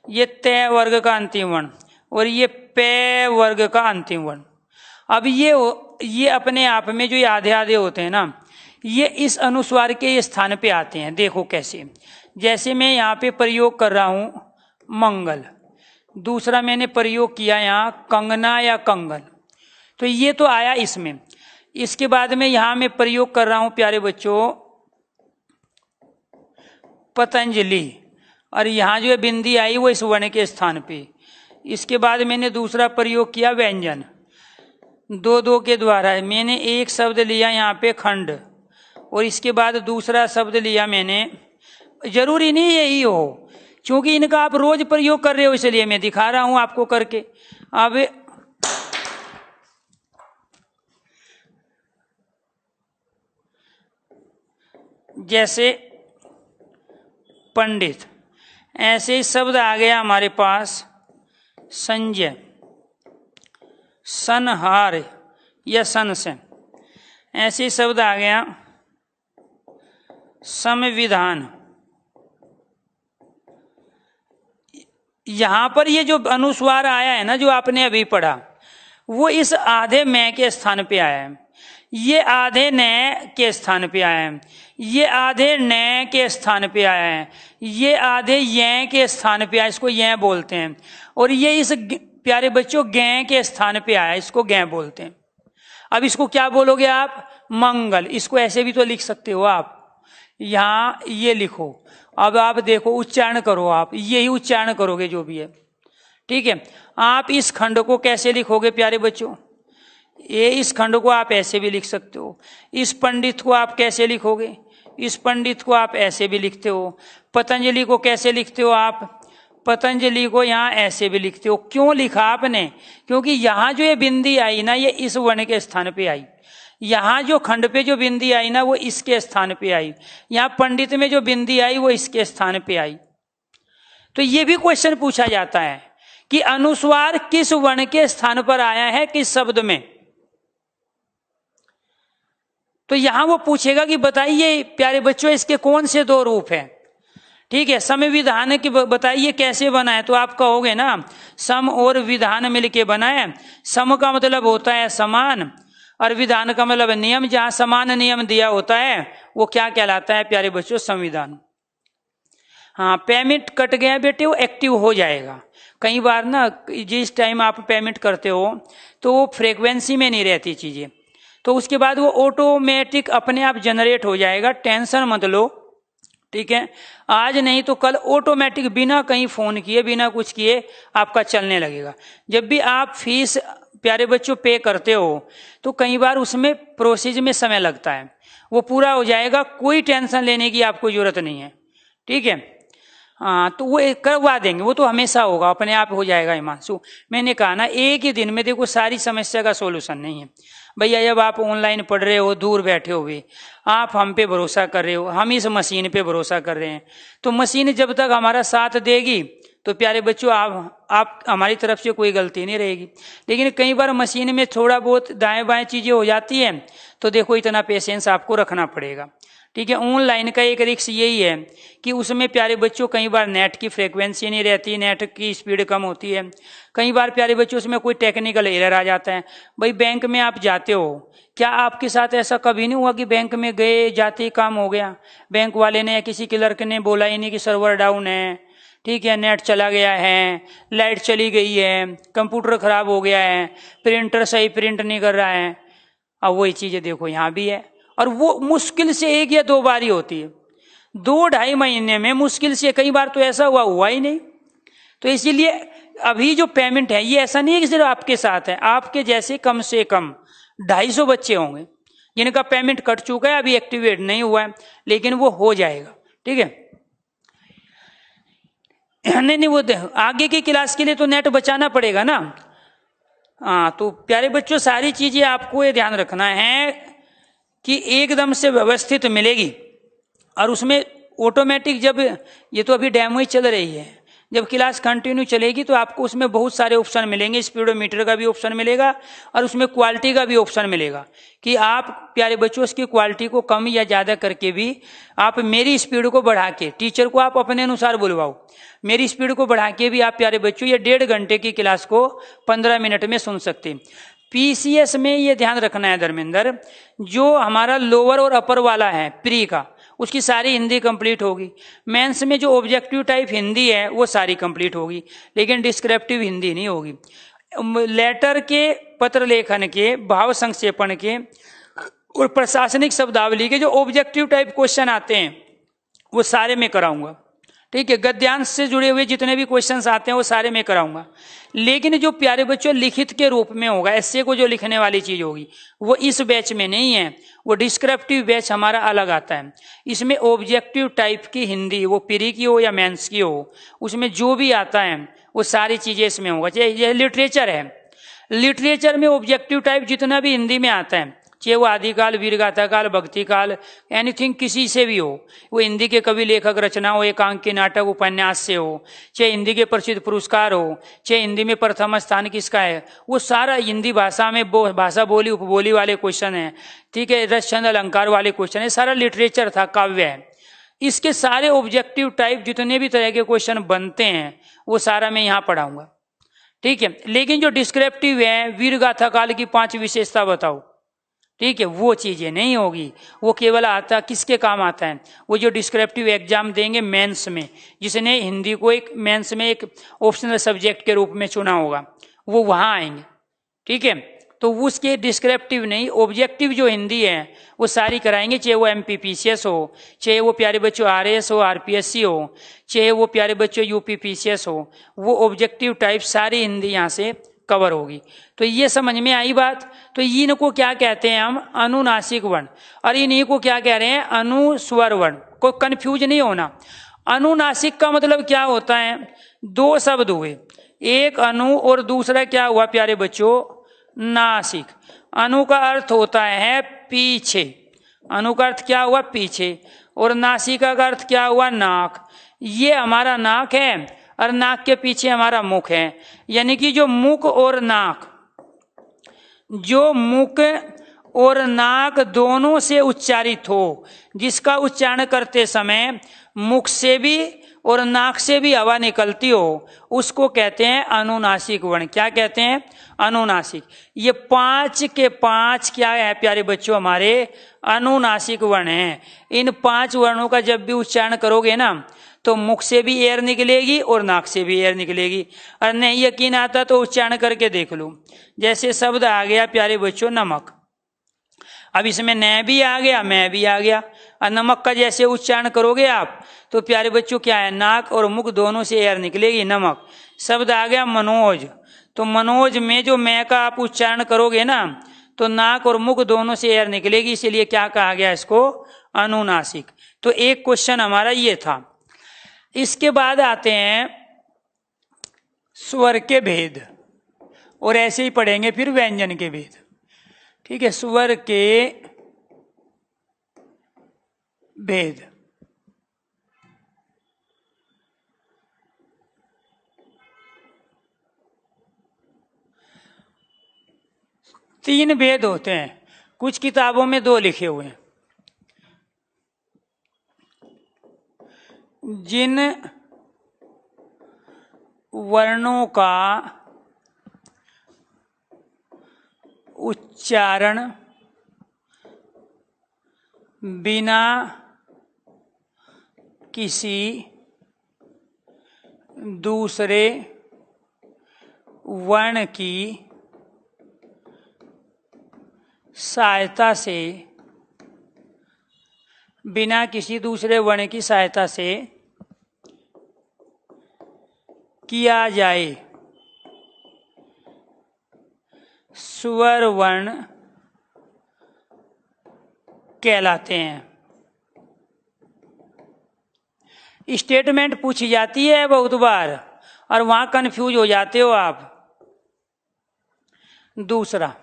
ये त वर्ग का अंतिम वर्ण और ये प वर्ग का अंतिम वर्ण। अब ये अपने आप में जो ये आधे आधे होते हैं ना, ये इस अनुस्वार के स्थान पे आते हैं। देखो कैसे, जैसे मैं यहाँ पे प्रयोग कर रहा हूं मंगल, दूसरा मैंने प्रयोग किया यहाँ कंगना या कंगल, तो ये तो आया इसमें। इसके बाद में यहां मैं प्रयोग कर रहा हूं प्यारे बच्चों पतंजलि, और यहां जो है बिंदी आई वो इस वर्ण के स्थान पे। इसके बाद मैंने दूसरा प्रयोग किया व्यंजन, 2-2 के द्वारा मैंने एक शब्द लिया यहाँ पे खंड, और इसके बाद दूसरा शब्द लिया मैंने। जरूरी नहीं यही हो, क्योंकि इनका आप रोज प्रयोग कर रहे हो इसलिए मैं दिखा रहा हूं आपको करके। अब जैसे पंडित, ऐसे शब्द आ गया हमारे पास संजय, संहार या सन से, ऐसे शब्द आ गया संविधान। यहां पर ये जो अनुस्वार आया है ना, जो आपने अभी पढ़ा, वो इस आधे मैं के स्थान पे आया है, ये आधे न के स्थान पे आया है, ये आधे न के स्थान पे आया है, ये आधे य के स्थान पे आया, इसको य बोलते हैं, और ये इस प्यारे बच्चों ग के स्थान पे आया, इसको ग बोलते हैं। अब इसको क्या बोलोगे आप? मंगल। इसको ऐसे भी तो लिख सकते हो आप, यहां ये लिखो। अब आप देखो, उच्चारण करो, आप यही उच्चारण करोगे जो भी है। ठीक है। आप इस खंड को कैसे लिखोगे प्यारे बच्चों? ये इस खंड को आप ऐसे भी लिख सकते हो। इस पंडित को आप कैसे लिखोगे? इस पंडित को आप ऐसे भी लिखते हो। पतंजलि को कैसे लिखते हो आप? पतंजलि को यहाँ ऐसे भी लिखते हो। क्यों लिखा आपने? क्योंकि यहाँ जो ये बिंदी आई ना, ये इस वर्ण के स्थान पे आई। यहाँ जो खंड पे जो बिंदी आई ना, वो इसके स्थान पे आई। यहाँ पंडित में जो बिंदी आई वो इसके स्थान पे आई। तो ये भी क्वेश्चन पूछा जाता है कि अनुस्वार किस वर्ण के स्थान पर आया है किस शब्द में। तो यहां वो पूछेगा कि बताइए प्यारे बच्चों इसके कौन से दो रूप हैं। ठीक है, सम विधान की बताइए कैसे बना है। तो आप कहोगे ना सम और विधान मिलके बना है। सम का मतलब होता है समान और विधान का मतलब नियम। जहां समान नियम दिया होता है वो क्या कहलाता है प्यारे बच्चों, संविधान। हाँ, पेमेंट कट गया बेटे वो एक्टिव हो जाएगा। कई बार ना जिस टाइम आप पेमेंट करते हो तो वो फ्रीक्वेंसी में नहीं रहती चीजें, तो उसके बाद वो ऑटोमेटिक अपने आप जनरेट हो जाएगा, टेंशन मत लो। ठीक है, आज नहीं तो कल ऑटोमेटिक बिना कहीं फोन किए बिना कुछ किए आपका चलने लगेगा। जब भी आप फीस प्यारे बच्चों पे करते हो तो कई बार उसमें प्रोसेस में समय लगता है, वो पूरा हो जाएगा, कोई टेंशन लेने की आपको जरूरत नहीं है। ठीक है, हाँ तो वो करवा देंगे, वो तो हमेशा होगा, अपने आप हो जाएगा हिमांशु। मैंने कहा ना एक ही दिन में देखो सारी समस्या का सोल्यूशन नहीं है भैया। जब आप ऑनलाइन पढ़ रहे हो दूर बैठे हुए, आप हम पे भरोसा कर रहे हो, हम इस मशीन पे भरोसा कर रहे हैं, तो मशीन जब तक हमारा साथ देगी तो प्यारे बच्चों आप हमारी तरफ से कोई गलती नहीं रहेगी। लेकिन कई बार मशीन में थोड़ा बहुत दाएं बाएं चीजें हो जाती हैं, तो देखो इतना पेशेंस आपको रखना पड़ेगा। ठीक है, ऑनलाइन का एक रिस्क यही है कि उसमें प्यारे बच्चों कई बार नेट की फ्रीक्वेंसी नहीं रहती, नेट की स्पीड कम होती है। कई बार प्यारे बच्चों उसमें कोई टेक्निकल एरर आ जाता है। भाई बैंक में आप जाते हो, क्या आपके साथ ऐसा कभी नहीं हुआ कि बैंक में गए जाते ही काम हो गया, बैंक वाले ने या किसी क्लर्क ने बोला ही नहीं कि सर्वर डाउन है, ठीक है, नेट चला गया है, लाइट चली गई है, कंप्यूटर खराब हो गया है, प्रिंटर सही प्रिंट नहीं कर रहा है। अब वही चीजें देखो यहाँ भी है, और वो मुश्किल से 1 या 2 बार ही होती है, 2-2.5 महीने में मुश्किल से। कई बार तो ऐसा हुआ ही नहीं। तो इसीलिए अभी जो पेमेंट है ये ऐसा नहीं है कि सिर्फ आपके साथ है, आपके जैसे कम से कम 250 बच्चे होंगे जिनका पेमेंट कट चुका है, अभी एक्टिवेट नहीं हुआ है, लेकिन वो हो जाएगा। ठीक है, नहीं वो आगे की क्लास के लिए तो नेट बचाना पड़ेगा ना। हाँ, तो प्यारे बच्चों सारी चीजें आपको ये ध्यान रखना है कि एकदम से व्यवस्थित मिलेगी, और उसमें ऑटोमेटिक जब ये तो अभी डेमो ही चल रही है, जब क्लास कंटिन्यू चलेगी तो आपको उसमें बहुत सारे ऑप्शन मिलेंगे। स्पीडोमीटर का भी ऑप्शन मिलेगा और उसमें क्वालिटी का भी ऑप्शन मिलेगा कि आप प्यारे बच्चों उसकी क्वालिटी को कम या ज्यादा करके भी आप मेरी स्पीड को बढ़ा के, टीचर को आप अपने अनुसार बुलवाओ, मेरी स्पीड को बढ़ा के भी आप प्यारे बच्चों ये 1.5 घंटे की क्लास को 15 मिनट में सुन सकते हैं। पीसीएस में ये ध्यान रखना है धर्मेंद्र, जो हमारा लोअर और अपर वाला है प्री का, उसकी सारी हिंदी कंप्लीट होगी। मेंस में जो ऑब्जेक्टिव टाइप हिंदी है वो सारी कंप्लीट होगी, लेकिन डिस्क्रिप्टिव हिंदी नहीं होगी। लेटर के, पत्र लेखन के, भाव संक्षेपण के और प्रशासनिक शब्दावली के जो ऑब्जेक्टिव टाइप क्वेश्चन आते हैं वो सारे मैं कराऊंगा। ठीक है, गद्यांश से जुड़े हुए जितने भी क्वेश्चंस आते हैं वो सारे मैं कराऊंगा। लेकिन जो प्यारे बच्चों लिखित के रूप में होगा, एस्से को जो लिखने वाली चीज होगी वो इस बैच में नहीं है, वो डिस्क्रिप्टिव बैच हमारा अलग आता है। इसमें ऑब्जेक्टिव टाइप की हिंदी, वो प्री की हो या मेंस की हो, उसमें जो भी आता है वो सारी चीजें इसमें होगा। चाहे यह लिटरेचर है, लिटरेचर में ऑब्जेक्टिव टाइप जितना भी हिंदी में आता है, चाहे वो आदिकाल, वीरगाथा काल, भक्ति काल, एनीथिंग किसी से भी हो, वो हिंदी के कवि लेखक रचना हो, एकांकी नाटक उपन्यास से हो, चाहे हिंदी के प्रसिद्ध पुरस्कार हो, चाहे हिंदी में प्रथम स्थान किसका है, वो सारा हिंदी भाषा में भाषा बोली उपबोली वाले क्वेश्चन है। ठीक है, रस छंद अलंकार वाले क्वेश्चन है, सारा लिटरेचर था, काव्य है। इसके सारे ऑब्जेक्टिव टाइप जितने भी तरह के क्वेश्चन बनते हैं वो सारा मैं यहाँ पढ़ाऊंगा। ठीक है, लेकिन जो डिस्क्रिप्टिव है, वीरगाथा काल की 5 विशेषता बताओ, ठीक है, वो चीजें नहीं होगी। वो केवल आता किसके काम आता है, वो जो डिस्क्रिप्टिव एग्जाम देंगे मेंस में, जिसने हिंदी को एक मेंस में एक ऑप्शनल सब्जेक्ट के रूप में चुना होगा, वो वहां आएंगे। ठीक है, तो उसके डिस्क्रिप्टिव नहीं, ऑब्जेक्टिव जो हिंदी है वो सारी कराएंगे, चाहे वो एमपीपीसीएस हो, चाहे वो प्यारे बच्चों आरएएस हो, आरपीएससी हो, चाहे वो प्यारे बच्चों यूपीपीसीएस हो, वो ऑब्जेक्टिव टाइप सारी हिंदी यहाँ से कवर होगी। तो ये समझ में आई बात। तो इनको क्या कहते हैं हम, अनुनासिक वर्ण, और इन्हीं को क्या कह रहे हैं, अनुस्वर वर्ण। कोई कंफ्यूज नहीं होना। अनुनासिक का मतलब क्या होता है, 2 शब्द हुए, एक अनु और दूसरा क्या हुआ प्यारे बच्चों, नासिक। अनु का अर्थ होता है पीछे, अनु का अर्थ क्या हुआ, पीछे, और नासिका का अर्थ क्या हुआ, नाक। ये हमारा नाक है, और नाक के पीछे हमारा मुख है। यानी कि जो मुख और नाक, जो मुख और नाक दोनों से उच्चारित हो, जिसका उच्चारण करते समय मुख से भी और नाक से भी हवा निकलती हो, उसको कहते हैं अनुनासिक वर्ण। क्या कहते हैं? अनुनासिक। ये 5 के 5 क्या है प्यारे बच्चों? हमारे अनुनासिक वर्ण हैं। इन 5 वर्णों का जब भी उच्चारण करोगे ना, तो मुख से भी एयर निकलेगी और नाक से भी एयर निकलेगी। और नहीं यकीन आता तो उच्चारण करके देख लो। जैसे शब्द आ गया प्यारे बच्चों नमक, अब इसमें न भी आ गया, मैं भी आ गया। और नमक का जैसे उच्चारण करोगे आप, तो प्यारे बच्चों क्या है? नाक और मुख दोनों से एयर निकलेगी, नमक। शब्द आ गया मनोज, तो मनोज में जो मैं का आप उच्चारण करोगे ना, तो नाक और मुख दोनों से एयर निकलेगी, इसीलिए क्या कहा गया इसको? अनुनासिक। तो एक क्वेश्चन हमारा ये था। इसके बाद आते हैं स्वर के भेद, और ऐसे ही पढ़ेंगे फिर व्यंजन के भेद। ठीक है, स्वर के भेद। तीन भेद होते हैं, कुछ किताबों में 2 लिखे हुए हैं। जिन वर्णों का उच्चारण बिना किसी दूसरे वर्ण की सहायता से, बिना किसी दूसरे वर्ण की सहायता से किया जाए, स्वर वर्ण कहलाते हैं। स्टेटमेंट पूछी जाती है बहुत बार और वहां कंफ्यूज हो जाते हो आप। दूसरा,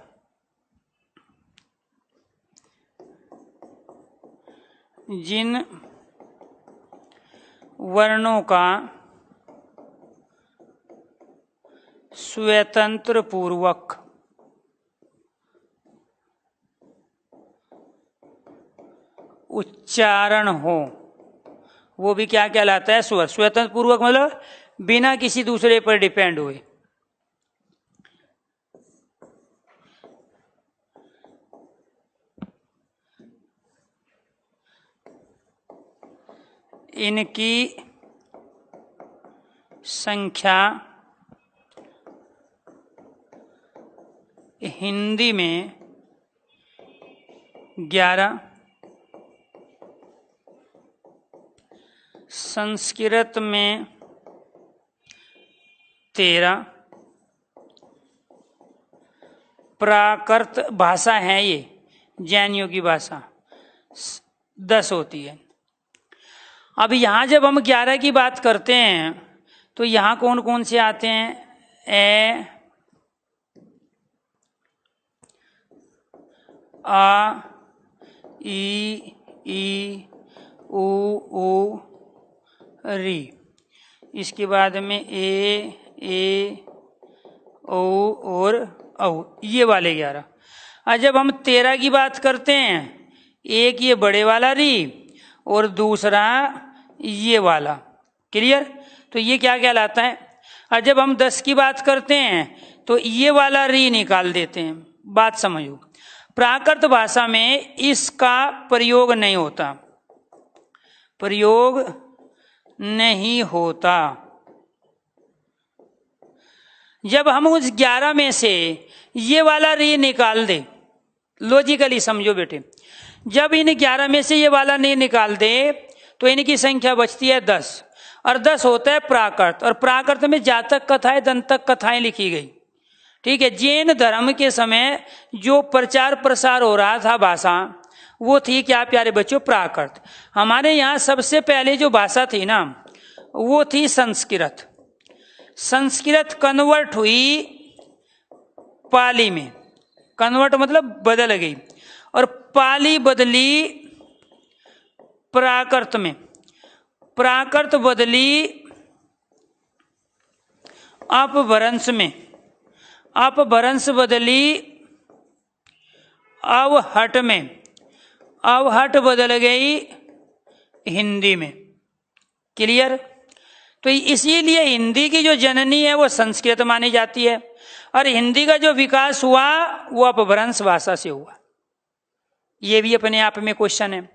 जिन वर्णों का स्वतंत्र पूर्वक उच्चारण हो, वो भी क्या कहलाता है? स्वर। स्वतंत्र पूर्वक मतलब बिना किसी दूसरे पर डिपेंड हुए। इनकी संख्या हिंदी में 11, संस्कृत में 13, प्राकृत भाषा है ये जैनियों की भाषा, 10 होती है। अब यहां जब हम 11 की बात करते हैं तो यहां कौन कौन से आते हैं? ए, आ, ई, उ, री। इसके बाद में ए, ओ और औ, ये वाले 11। और जब हम 13 की बात करते हैं, एक ये बड़े वाला री और दूसरा ये वाला। क्लियर? तो ये क्या कहलाता है? और जब हम 10 की बात करते हैं तो ये वाला री निकाल देते हैं। बात समझो, प्राकृत भाषा में इसका प्रयोग नहीं होता, प्रयोग नहीं होता। जब हम उस 11 में से ये वाला री निकाल दे, लॉजिकली समझो बेटे, जब इन 11 में से ये वाला नहीं निकाल दे तो इनकी संख्या बचती है 10, और 10 होता है प्राकृत। और प्राकृत में जातक कथाएं, दंतक कथाएं लिखी गई। ठीक है, जैन धर्म के समय जो प्रचार प्रसार हो रहा था भाषा, वो थी क्या प्यारे बच्चों? प्राकृत। हमारे यहाँ सबसे पहले जो भाषा थी ना, वो थी संस्कृत। संस्कृत कन्वर्ट हुई पाली में, कन्वर्ट मतलब बदल गई, और पाली बदली प्राकृत में, प्राकृत बदली अपभ्रंश में अपभ्रंश बदली अवहट में, अवहट बदल गई हिंदी में। क्लियर? तो इसीलिए हिंदी की जो जननी है वो संस्कृत मानी जाती है, और हिंदी का जो विकास हुआ वो अपभ्रंश भाषा से हुआ। ये भी अपने आप में क्वेश्चन है।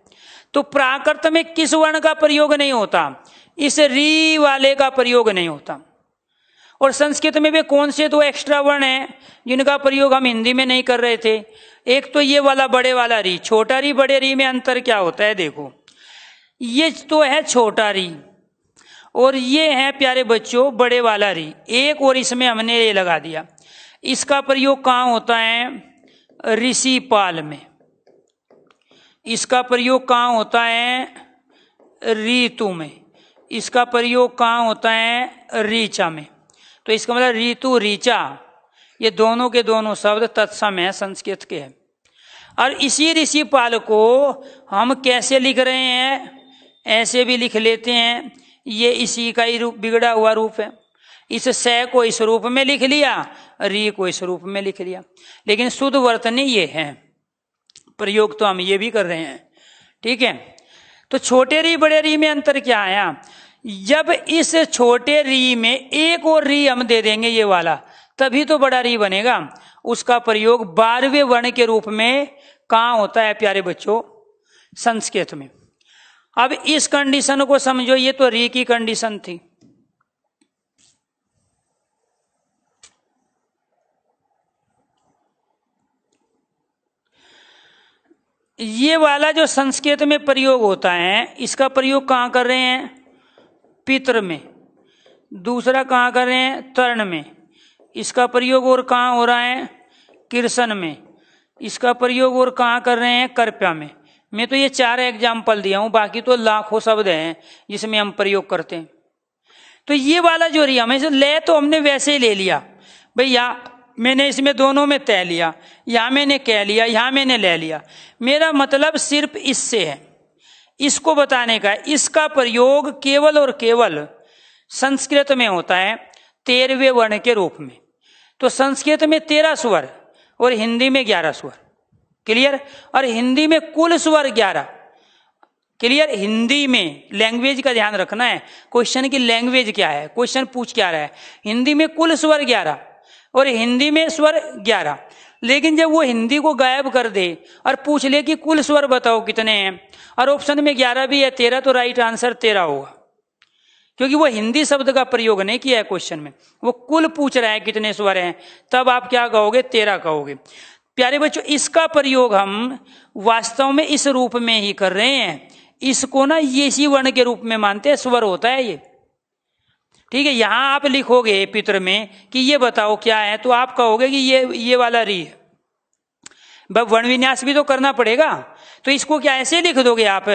तो प्राकृत में किस वर्ण का प्रयोग नहीं होता? इस री वाले का प्रयोग नहीं होता। और संस्कृत में भी कौन से तो एक्स्ट्रा वर्ण हैं जिनका प्रयोग हम हिंदी में नहीं कर रहे थे? एक तो ये वाला बड़े वाला री, छोटा री बड़े री में अंतर क्या होता है? देखो, ये तो है छोटा री और ये है प्यारे बच्चों बड़े वाला री, एक और इसमें हमने ये लगा दिया। इसका प्रयोग कहाँ होता है? ऋषि पाल में। इसका प्रयोग कहाँ होता है? ऋतु में। इसका प्रयोग कहाँ होता है? ऋचा में। तो इसका मतलब ऋतु ऋचा, ये दोनों के दोनों शब्द तत्सम है, संस्कृत के हैं। और इसी ऋषि पाल को हम कैसे लिख रहे हैं? ऐसे भी लिख लेते हैं, ये इसी का ही रूप, बिगड़ा हुआ रूप है। इस से को इस रूप में लिख लिया, री को इस रूप में लिख लिया, लेकिन शुद्ध वर्तनी ये है। प्रयोग तो हम ये भी कर रहे हैं, ठीक है। तो छोटे री बड़े री में अंतर क्या आया? जब इस छोटे री में एक और री हम दे देंगे, ये वाला, तभी तो बड़ा री बनेगा। उसका प्रयोग 12वें वर्ण के रूप में कहाँ होता है प्यारे बच्चों? संस्कृत में। अब इस कंडीशन को समझो, ये तो री की कंडीशन थी। ये वाला जो संस्कृत में प्रयोग होता है, इसका प्रयोग कहाँ कर रहे हैं? पितृ में। दूसरा कहाँ कर रहे हैं? तर्ण में। इसका प्रयोग और कहाँ हो रहा है? कृष्ण में। इसका प्रयोग और कहाँ कर रहे हैं? कर्प्या में। मैं तो ये 4 एग्जाम्पल दिया हूं, बाकी तो लाखों शब्द हैं जिसमें हम प्रयोग करते हैं। तो ये वाला जो रिया में ले तो हमने वैसे ही ले लिया भैया, मैंने इसमें दोनों में तय लिया, यहां मैंने कह लिया, यहां मैंने ले लिया। मेरा मतलब सिर्फ इससे है, इसको बताने का। इसका प्रयोग केवल और केवल संस्कृत में होता है 13वें वर्ण के रूप में। तो संस्कृत में 13 स्वर और हिंदी में 11 स्वर। क्लियर? और हिंदी में कुल स्वर 11। क्लियर? हिंदी में लैंग्वेज का ध्यान रखना है, क्वेश्चन की लैंग्वेज क्या है, क्वेश्चन पूछ क्या रहा है। हिंदी में कुल स्वर 11 और हिंदी में स्वर 11। लेकिन जब वो हिंदी को गायब कर दे और पूछ ले कि कुल स्वर बताओ कितने हैं, और ऑप्शन में 11 भी है, 13, तो राइट आंसर 13 होगा, क्योंकि वो हिंदी शब्द का प्रयोग नहीं किया है क्वेश्चन में, वो कुल पूछ रहा है कितने स्वर हैं। तब आप क्या कहोगे? 13 कहोगे। प्यारे बच्चों, इसका प्रयोग हम वास्तव में इस रूप में ही कर रहे हैं। इसको ना ये इसी वर्ण के रूप में मानते हैं, स्वर होता है ये, ठीक है। यहां आप लिखोगे पितृ में कि ये बताओ क्या है, तो आप कहोगे कि ये वाला री है। वर्ण विन्यास भी तो करना पड़ेगा, तो इसको क्या ऐसे लिख दोगे आप?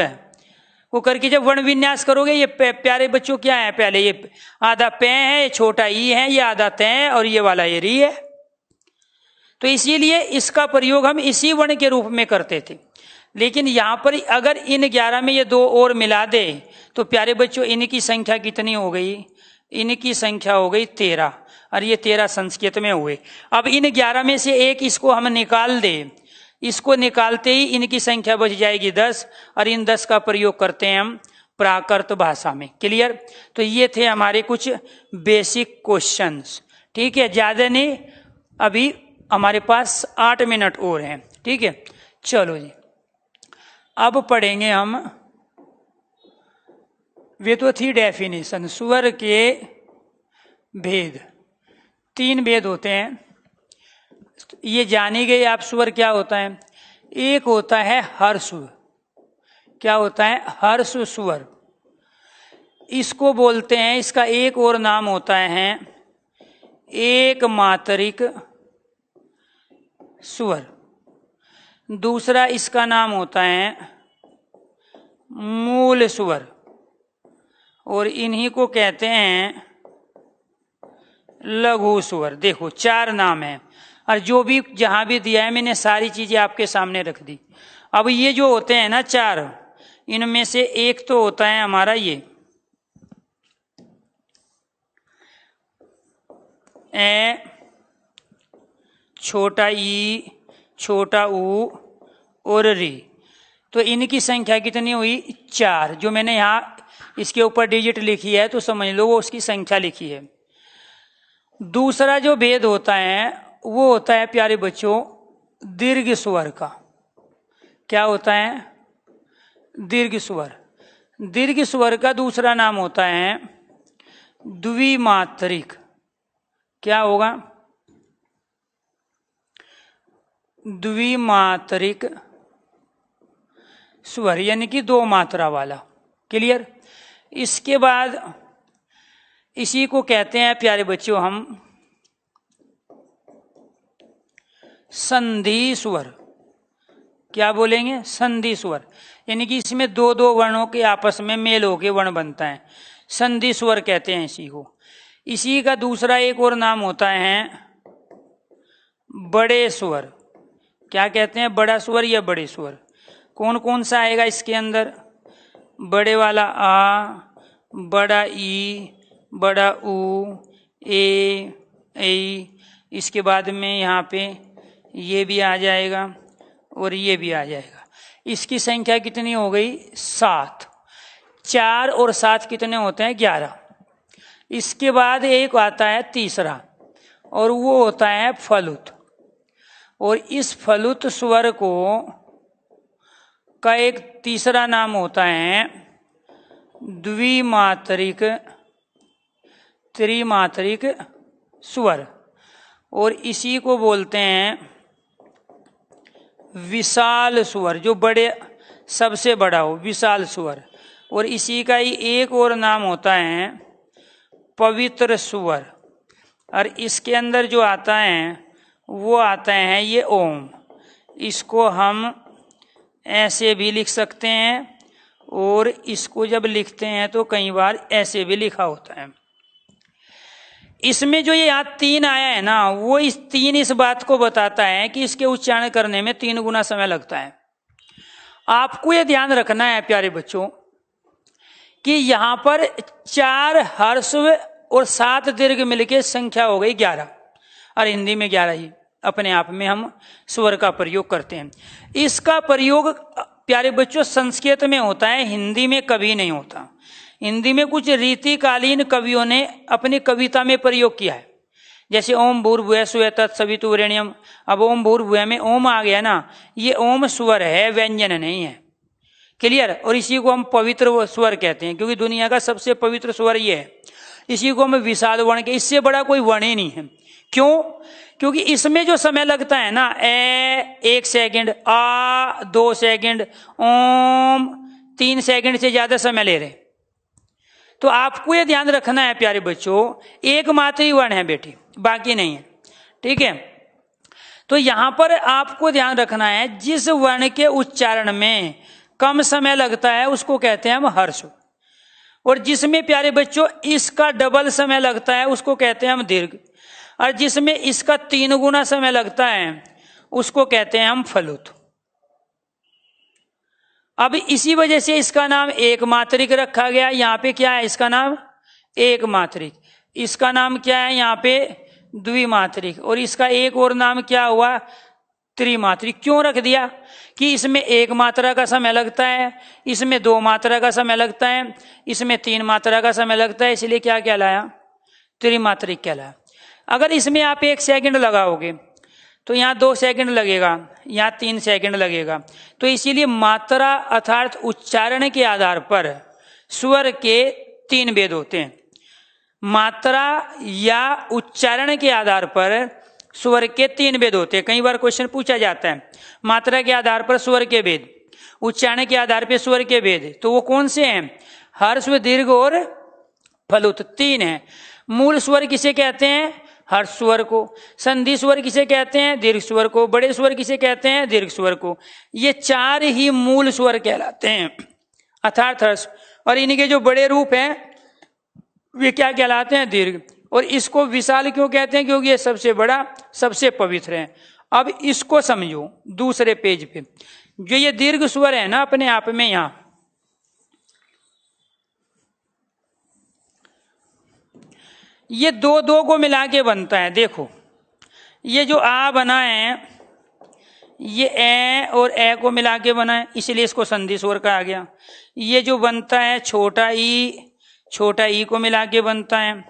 वो करके जब वर्ण विन्यास करोगे, ये प्यारे बच्चों क्या है? पहले ये आधा पे है, ये छोटा ई है, ये आधा ते है, और ये वाला ये री है। तो इसीलिए इसका प्रयोग हम इसी वर्ण के रूप में करते थे। लेकिन यहां पर अगर इन 11 में ये 2 और मिला दे तो प्यारे बच्चों इनकी संख्या कितनी हो गई? इनकी संख्या हो गई 13, और ये 13 संस्कृत में हुए। अब इन 11 में से एक इसको हम निकाल दे, इसको निकालते ही इनकी संख्या बच जाएगी 10, और इन 10 का प्रयोग करते हैं हम प्राकृत भाषा में। क्लियर? तो ये थे हमारे कुछ बेसिक क्वेश्चंस, ठीक है, ज्यादा नहीं। अभी हमारे पास 8 मिनट और हैं, ठीक है। चलो जी, अब पढ़ेंगे हम, वे तो थी डेफिनेशन, स्वर के भेद। 3 भेद होते हैं, ये जानी गई आप। स्वर क्या होता है? एक होता है हर्ष। क्या होता है? हर्ष स्वर, इसको बोलते हैं। इसका एक और नाम होता है एक मात्रिक स्वर। दूसरा इसका नाम होता है मूल स्वर, और इन्हीं को कहते हैं लघु स्वर। देखो 4 नाम है, और जो भी जहां भी दिया है मैंने सारी चीजें आपके सामने रख दी। अब ये जो होते हैं ना 4, इनमें से एक तो होता है हमारा ये ए, छोटा ई, छोटा ऊ और री। तो इनकी संख्या कितनी हुई? 4। जो मैंने यहाँ इसके ऊपर डिजिट लिखी है तो समझ लो वो उसकी संख्या लिखी है। दूसरा जो भेद होता है वो होता है प्यारे बच्चों दीर्घ स्वर का। क्या होता है? दीर्घ स्वर। दीर्घ स्वर का दूसरा नाम होता है द्विमात्रिक। क्या होगा? द्विमात्रिक स्वर, यानी कि 2 मात्रा वाला। क्लियर? इसके बाद इसी को कहते हैं प्यारे बच्चों हम संधि स्वर। क्या बोलेंगे? संधि स्वर, यानी कि इसमें 2 वर्णों के आपस में मेल होकर वर्ण बनता है, संधि स्वर कहते हैं इसी को। इसी का दूसरा एक और नाम होता है बड़े स्वर। क्या कहते हैं? बड़ा स्वर या बड़े स्वर। कौन कौन सा आएगा इसके अंदर? बड़े वाला आ, बड़ा ई, बड़ा ऊ, ए, इसके बाद में यहाँ पे ये भी आ जाएगा और ये भी आ जाएगा। इसकी संख्या कितनी हो गई? 7। 4 और 7 कितने होते हैं? 11। इसके बाद एक आता है तीसरा और वो होता है फलुत। और इस फलुत स्वर को का एक तीसरा नाम होता है द्विमात्रिक, त्रिमात्रिक स्वर। और इसी को बोलते हैं विशाल स्वर, जो बड़े सबसे बड़ा हो, विशाल स्वर। और इसी का ही एक और नाम होता है पवित्र स्वर। और इसके अंदर जो आता है वो आता है ये ओम। इसको हम ऐसे भी लिख सकते हैं और इसको जब लिखते हैं तो कई बार ऐसे भी लिखा होता है। इसमें जो ये यहाँ 3 आया है ना, वो इस 3 इस बात को बताता है कि इसके उच्चारण करने में 3 गुना समय लगता है। आपको ये ध्यान रखना है प्यारे बच्चों कि यहाँ पर 4 ह्रस्व और 7 दीर्घ मिलके संख्या हो गई 11। और हिंदी में 11 ही अपने आप में हम स्वर का प्रयोग करते हैं। इसका प्रयोग प्यारे बच्चों संस्कृत में होता है, हिंदी में कभी नहीं होता। हिंदी में कुछ रीतिकालीन कवियों ने अपनी कविता में प्रयोग किया है, जैसे ओम भूर्भुवः स्वः तत्सवितुर्वरेण्यम। अब ओम भूर्भुवः में ओम आ गया ना, ये ओम स्वर है, व्यंजन नहीं है। क्लियर? और इसी को हम पवित्र स्वर कहते हैं क्योंकि दुनिया का सबसे पवित्र स्वर ये है। इसी को हम विशाल वर्ण के, इससे बड़ा कोई वर्ण ही नहीं है। क्यों? क्योंकि इसमें जो समय लगता है ना, ए 1 सेकंड, आ 2 सेकंड, ओम 3 सेकंड से ज्यादा समय ले रहे। तो आपको ये ध्यान रखना है प्यारे बच्चों, एक मात्र ही वर्ण है बेटी, बाकी नहीं है। ठीक है? तो यहां पर आपको ध्यान रखना है जिस वर्ण के उच्चारण में कम समय लगता है उसको कहते हैं हम हर्ष। और जिसमें प्यारे बच्चों इसका डबल समय लगता है उसको कहते हैं हम दीर्घ। और जिसमें इसका 3 गुना समय लगता है उसको कहते हैं हम फलुत। अब इसी वजह से इसका नाम एक मात्रिक रखा गया। यहाँ पे क्या है? इसका नाम एक मात्रिक। इसका नाम क्या है? यहाँ पे द्विमात्रिक। और इसका एक और नाम क्या हुआ? त्रिमात्रिक। क्यों रख दिया? कि इसमें 1 मात्रा का समय लगता है, इसमें 2 मात्रा का समय लगता है, इसमें 3 मात्रा का समय लगता है, इसलिए क्या कहलाया? त्रिमात्रिक कहलाया। अगर इसमें आप 1 सेकंड लगाओगे तो यहाँ 2 सेकंड लगेगा, यहाँ 3 सेकंड लगेगा। तो इसीलिए मात्रा अर्थात उच्चारण के आधार पर स्वर के 3 भेद होते हैं। मात्रा या उच्चारण के आधार पर स्वर के 3 भेद होते हैं। कई बार क्वेश्चन पूछा जाता है मात्रा के आधार पर स्वर के भेद, उच्चारण के आधार पर स्वर के भेद, तो वो कौन से हैं? ह्रस्व, दीर्घ और फलुत 3 है। मूल स्वर किसे कहते हैं? हर्ष स्वर को। संधि स्वर किसे कहते हैं? दीर्घ स्वर को। बड़े स्वर किसे कहते हैं? दीर्घ स्वर को। ये 4 ही मूल स्वर कहलाते हैं अर्थात हर्ष। और इनके जो बड़े रूप हैं वे क्या कहलाते हैं? दीर्घ। और इसको विशाल क्यों कहते हैं? क्योंकि ये सबसे बड़ा, सबसे पवित्र है। अब इसको समझो दूसरे पेज पे, जो ये दीर्घ स्वर है ना अपने आप में, यहां ये दो दो को मिला के बनता है। देखो ये जो आ बना है ये ए और ए को मिला के बना है, इसलिए इसको संधि स्वर कहा गया। ये जो बनता है छोटा ई को मिला के बनता है।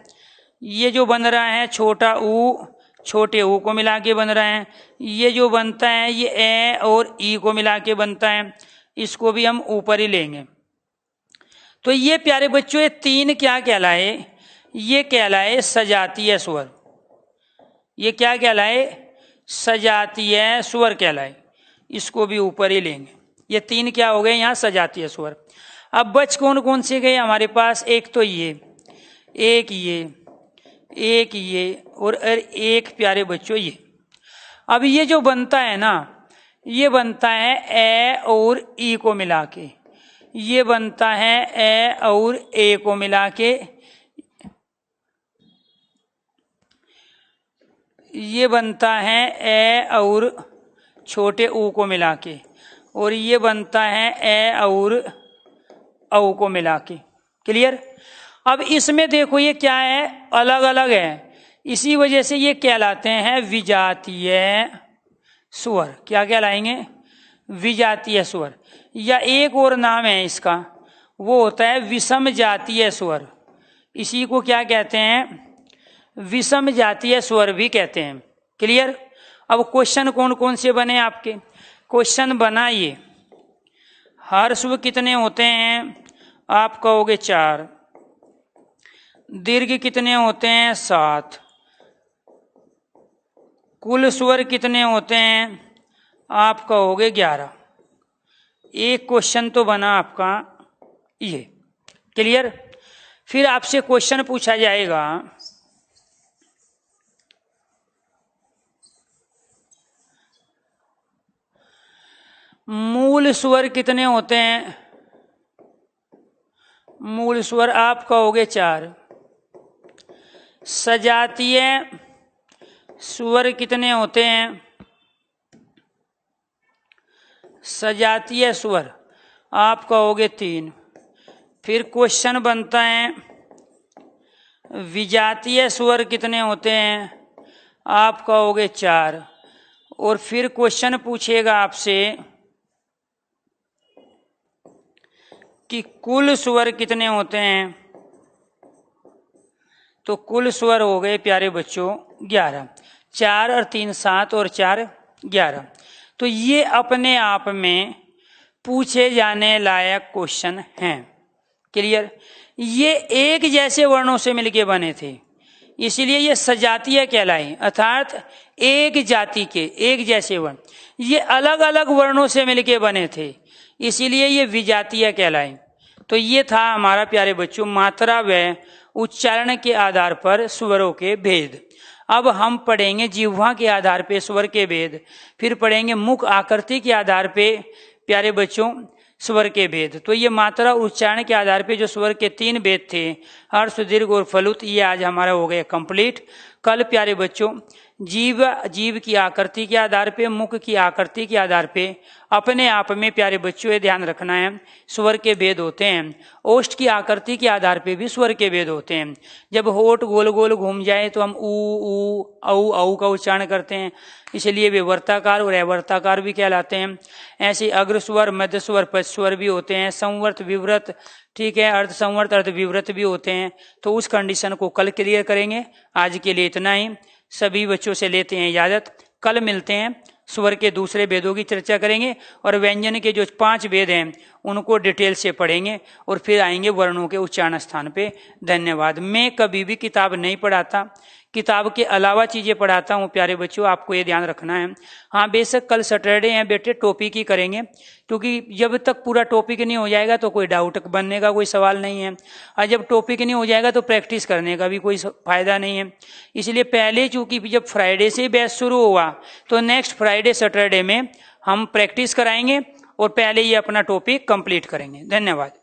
ये जो बन रहा है छोटा ऊ, छोटे ऊ को मिला के बन रहा है। ये जो बनता है ये ए और ई को मिला के बनता है, इसको भी हम ऊपर ही लेंगे। तो ये प्यारे बच्चों ये तीन क्या कहलाए? ये कहलाए सजातीय स्वर। ये क्या कहलाए? सजातीय स्वर कहलाए। इसको भी ऊपर ही लेंगे। ये तीन क्या हो गए यहाँ? सजातीय स्वर। अब बच कौन कौन से गए हमारे पास? एक तो ये, एक ये और एक प्यारे बच्चों ये। अब ये जो बनता है ना, ये बनता है ए और ई को मिला के। ये बनता है ए और ए को मिला के। ये बनता है ए और छोटे ऊ को मिला के। और ये बनता है ए और औ को मिला के। क्लियर? अब इसमें देखो ये क्या है? अलग अलग है, इसी वजह से ये कहलाते हैं विजातीय स्वर। क्या कहलाएंगे? विजातीय स्वर। या एक और नाम है इसका, वो होता है विषम जातीय स्वर। इसी को क्या कहते हैं? विषम जातीय स्वर भी कहते हैं। क्लियर? अब क्वेश्चन कौन कौन से बने आपके? क्वेश्चन बना ये, हर स्वर कितने होते हैं? आप कहोगे 4। दीर्घ कितने होते हैं? 7। कुल स्वर कितने होते हैं? आप कहोगे 11। एक क्वेश्चन तो बना आपका ये। क्लियर? फिर आपसे क्वेश्चन पूछा जाएगा मूल स्वर कितने होते हैं? मूल स्वर आप कहोगे 4। सजातीय स्वर कितने होते हैं? सजातीय स्वर आप कहोगे 3। फिर क्वेश्चन बनता है विजातीय स्वर कितने होते हैं? आप कहोगे 4। और फिर क्वेश्चन पूछेगा आपसे कि कुल स्वर कितने होते हैं? तो कुल स्वर हो गए प्यारे बच्चों 11। 4 और 3 7 और 4 11। तो ये अपने आप में पूछे जाने लायक क्वेश्चन हैं। क्लियर? ये एक जैसे वर्णों से मिलके बने थे, इसीलिए ये सजातीय कहलाए, अर्थात एक जाति के एक जैसे वर्ण। ये अलग अलग वर्णों से मिलके बने थे, इसीलिए ये विजातीय कहलाए। तो ये था हमारा प्यारे बच्चों मात्रा व उच्चारण के आधार पर स्वरों के भेद। अब हम पढ़ेंगे जिह्वा के आधार पे स्वर के भेद, फिर पढ़ेंगे मुख आकृति के आधार पे प्यारे बच्चों स्वर के भेद। तो ये मात्रा उच्चारण के आधार पे जो स्वर के 3 भेद थे, हर्ष दीर्घ और फलुत, ये आज हमारा हो गया कंप्लीट। कल प्यारे बच्चों जीव की आकृति के आधार पे, मुख की आकृति के आधार पे अपने आप में प्यारे बच्चों ये ध्यान रखना है स्वर के भेद होते हैं। ओष्ठ की आकृति के आधार पे भी स्वर के भेद होते हैं। जब होठ गोल गोल घूम जाए तो हम ऊ औ का उच्चारण करते हैं, इसलिए वे वर्ताकार और अवर्ताकार भी कहलाते हैं। ऐसे अग्र स्वर, मध्य स्वर, पश्च स्वर भी होते हैं। संवर्त, विव्रत, ठीक है, अर्ध संवर्त, अर्ध विव्रत भी होते हैं। तो उस कंडीशन को कल क्लियर करेंगे। आज के लिए इतना ही। सभी बच्चों से लेते हैं इजाजत। कल मिलते हैं, स्वर के दूसरे भेदों की चर्चा करेंगे और व्यंजन के जो 5 भेद हैं उनको डिटेल से पढ़ेंगे और फिर आएंगे वर्णों के उच्चारण स्थान पे। धन्यवाद। मैं कभी भी किताब नहीं पढ़ाता, किताब के अलावा चीजें पढ़ाता हूँ प्यारे बच्चों, आपको ये ध्यान रखना है। हाँ बेशक कल सैटरडे है बेटे, टॉपिक ही करेंगे, क्योंकि जब तक पूरा टॉपिक नहीं हो जाएगा तो कोई डाउट बनने का कोई सवाल नहीं है, और जब टॉपिक नहीं हो जाएगा तो प्रैक्टिस करने का भी कोई फायदा नहीं है। इसलिए पहले चूंकि जब फ्राइडे से बैच शुरू हुआ तो नेक्स्ट फ्राइडे सैटरडे में हम प्रैक्टिस कराएंगे और पहले ये अपना टॉपिक कंप्लीट करेंगे। धन्यवाद।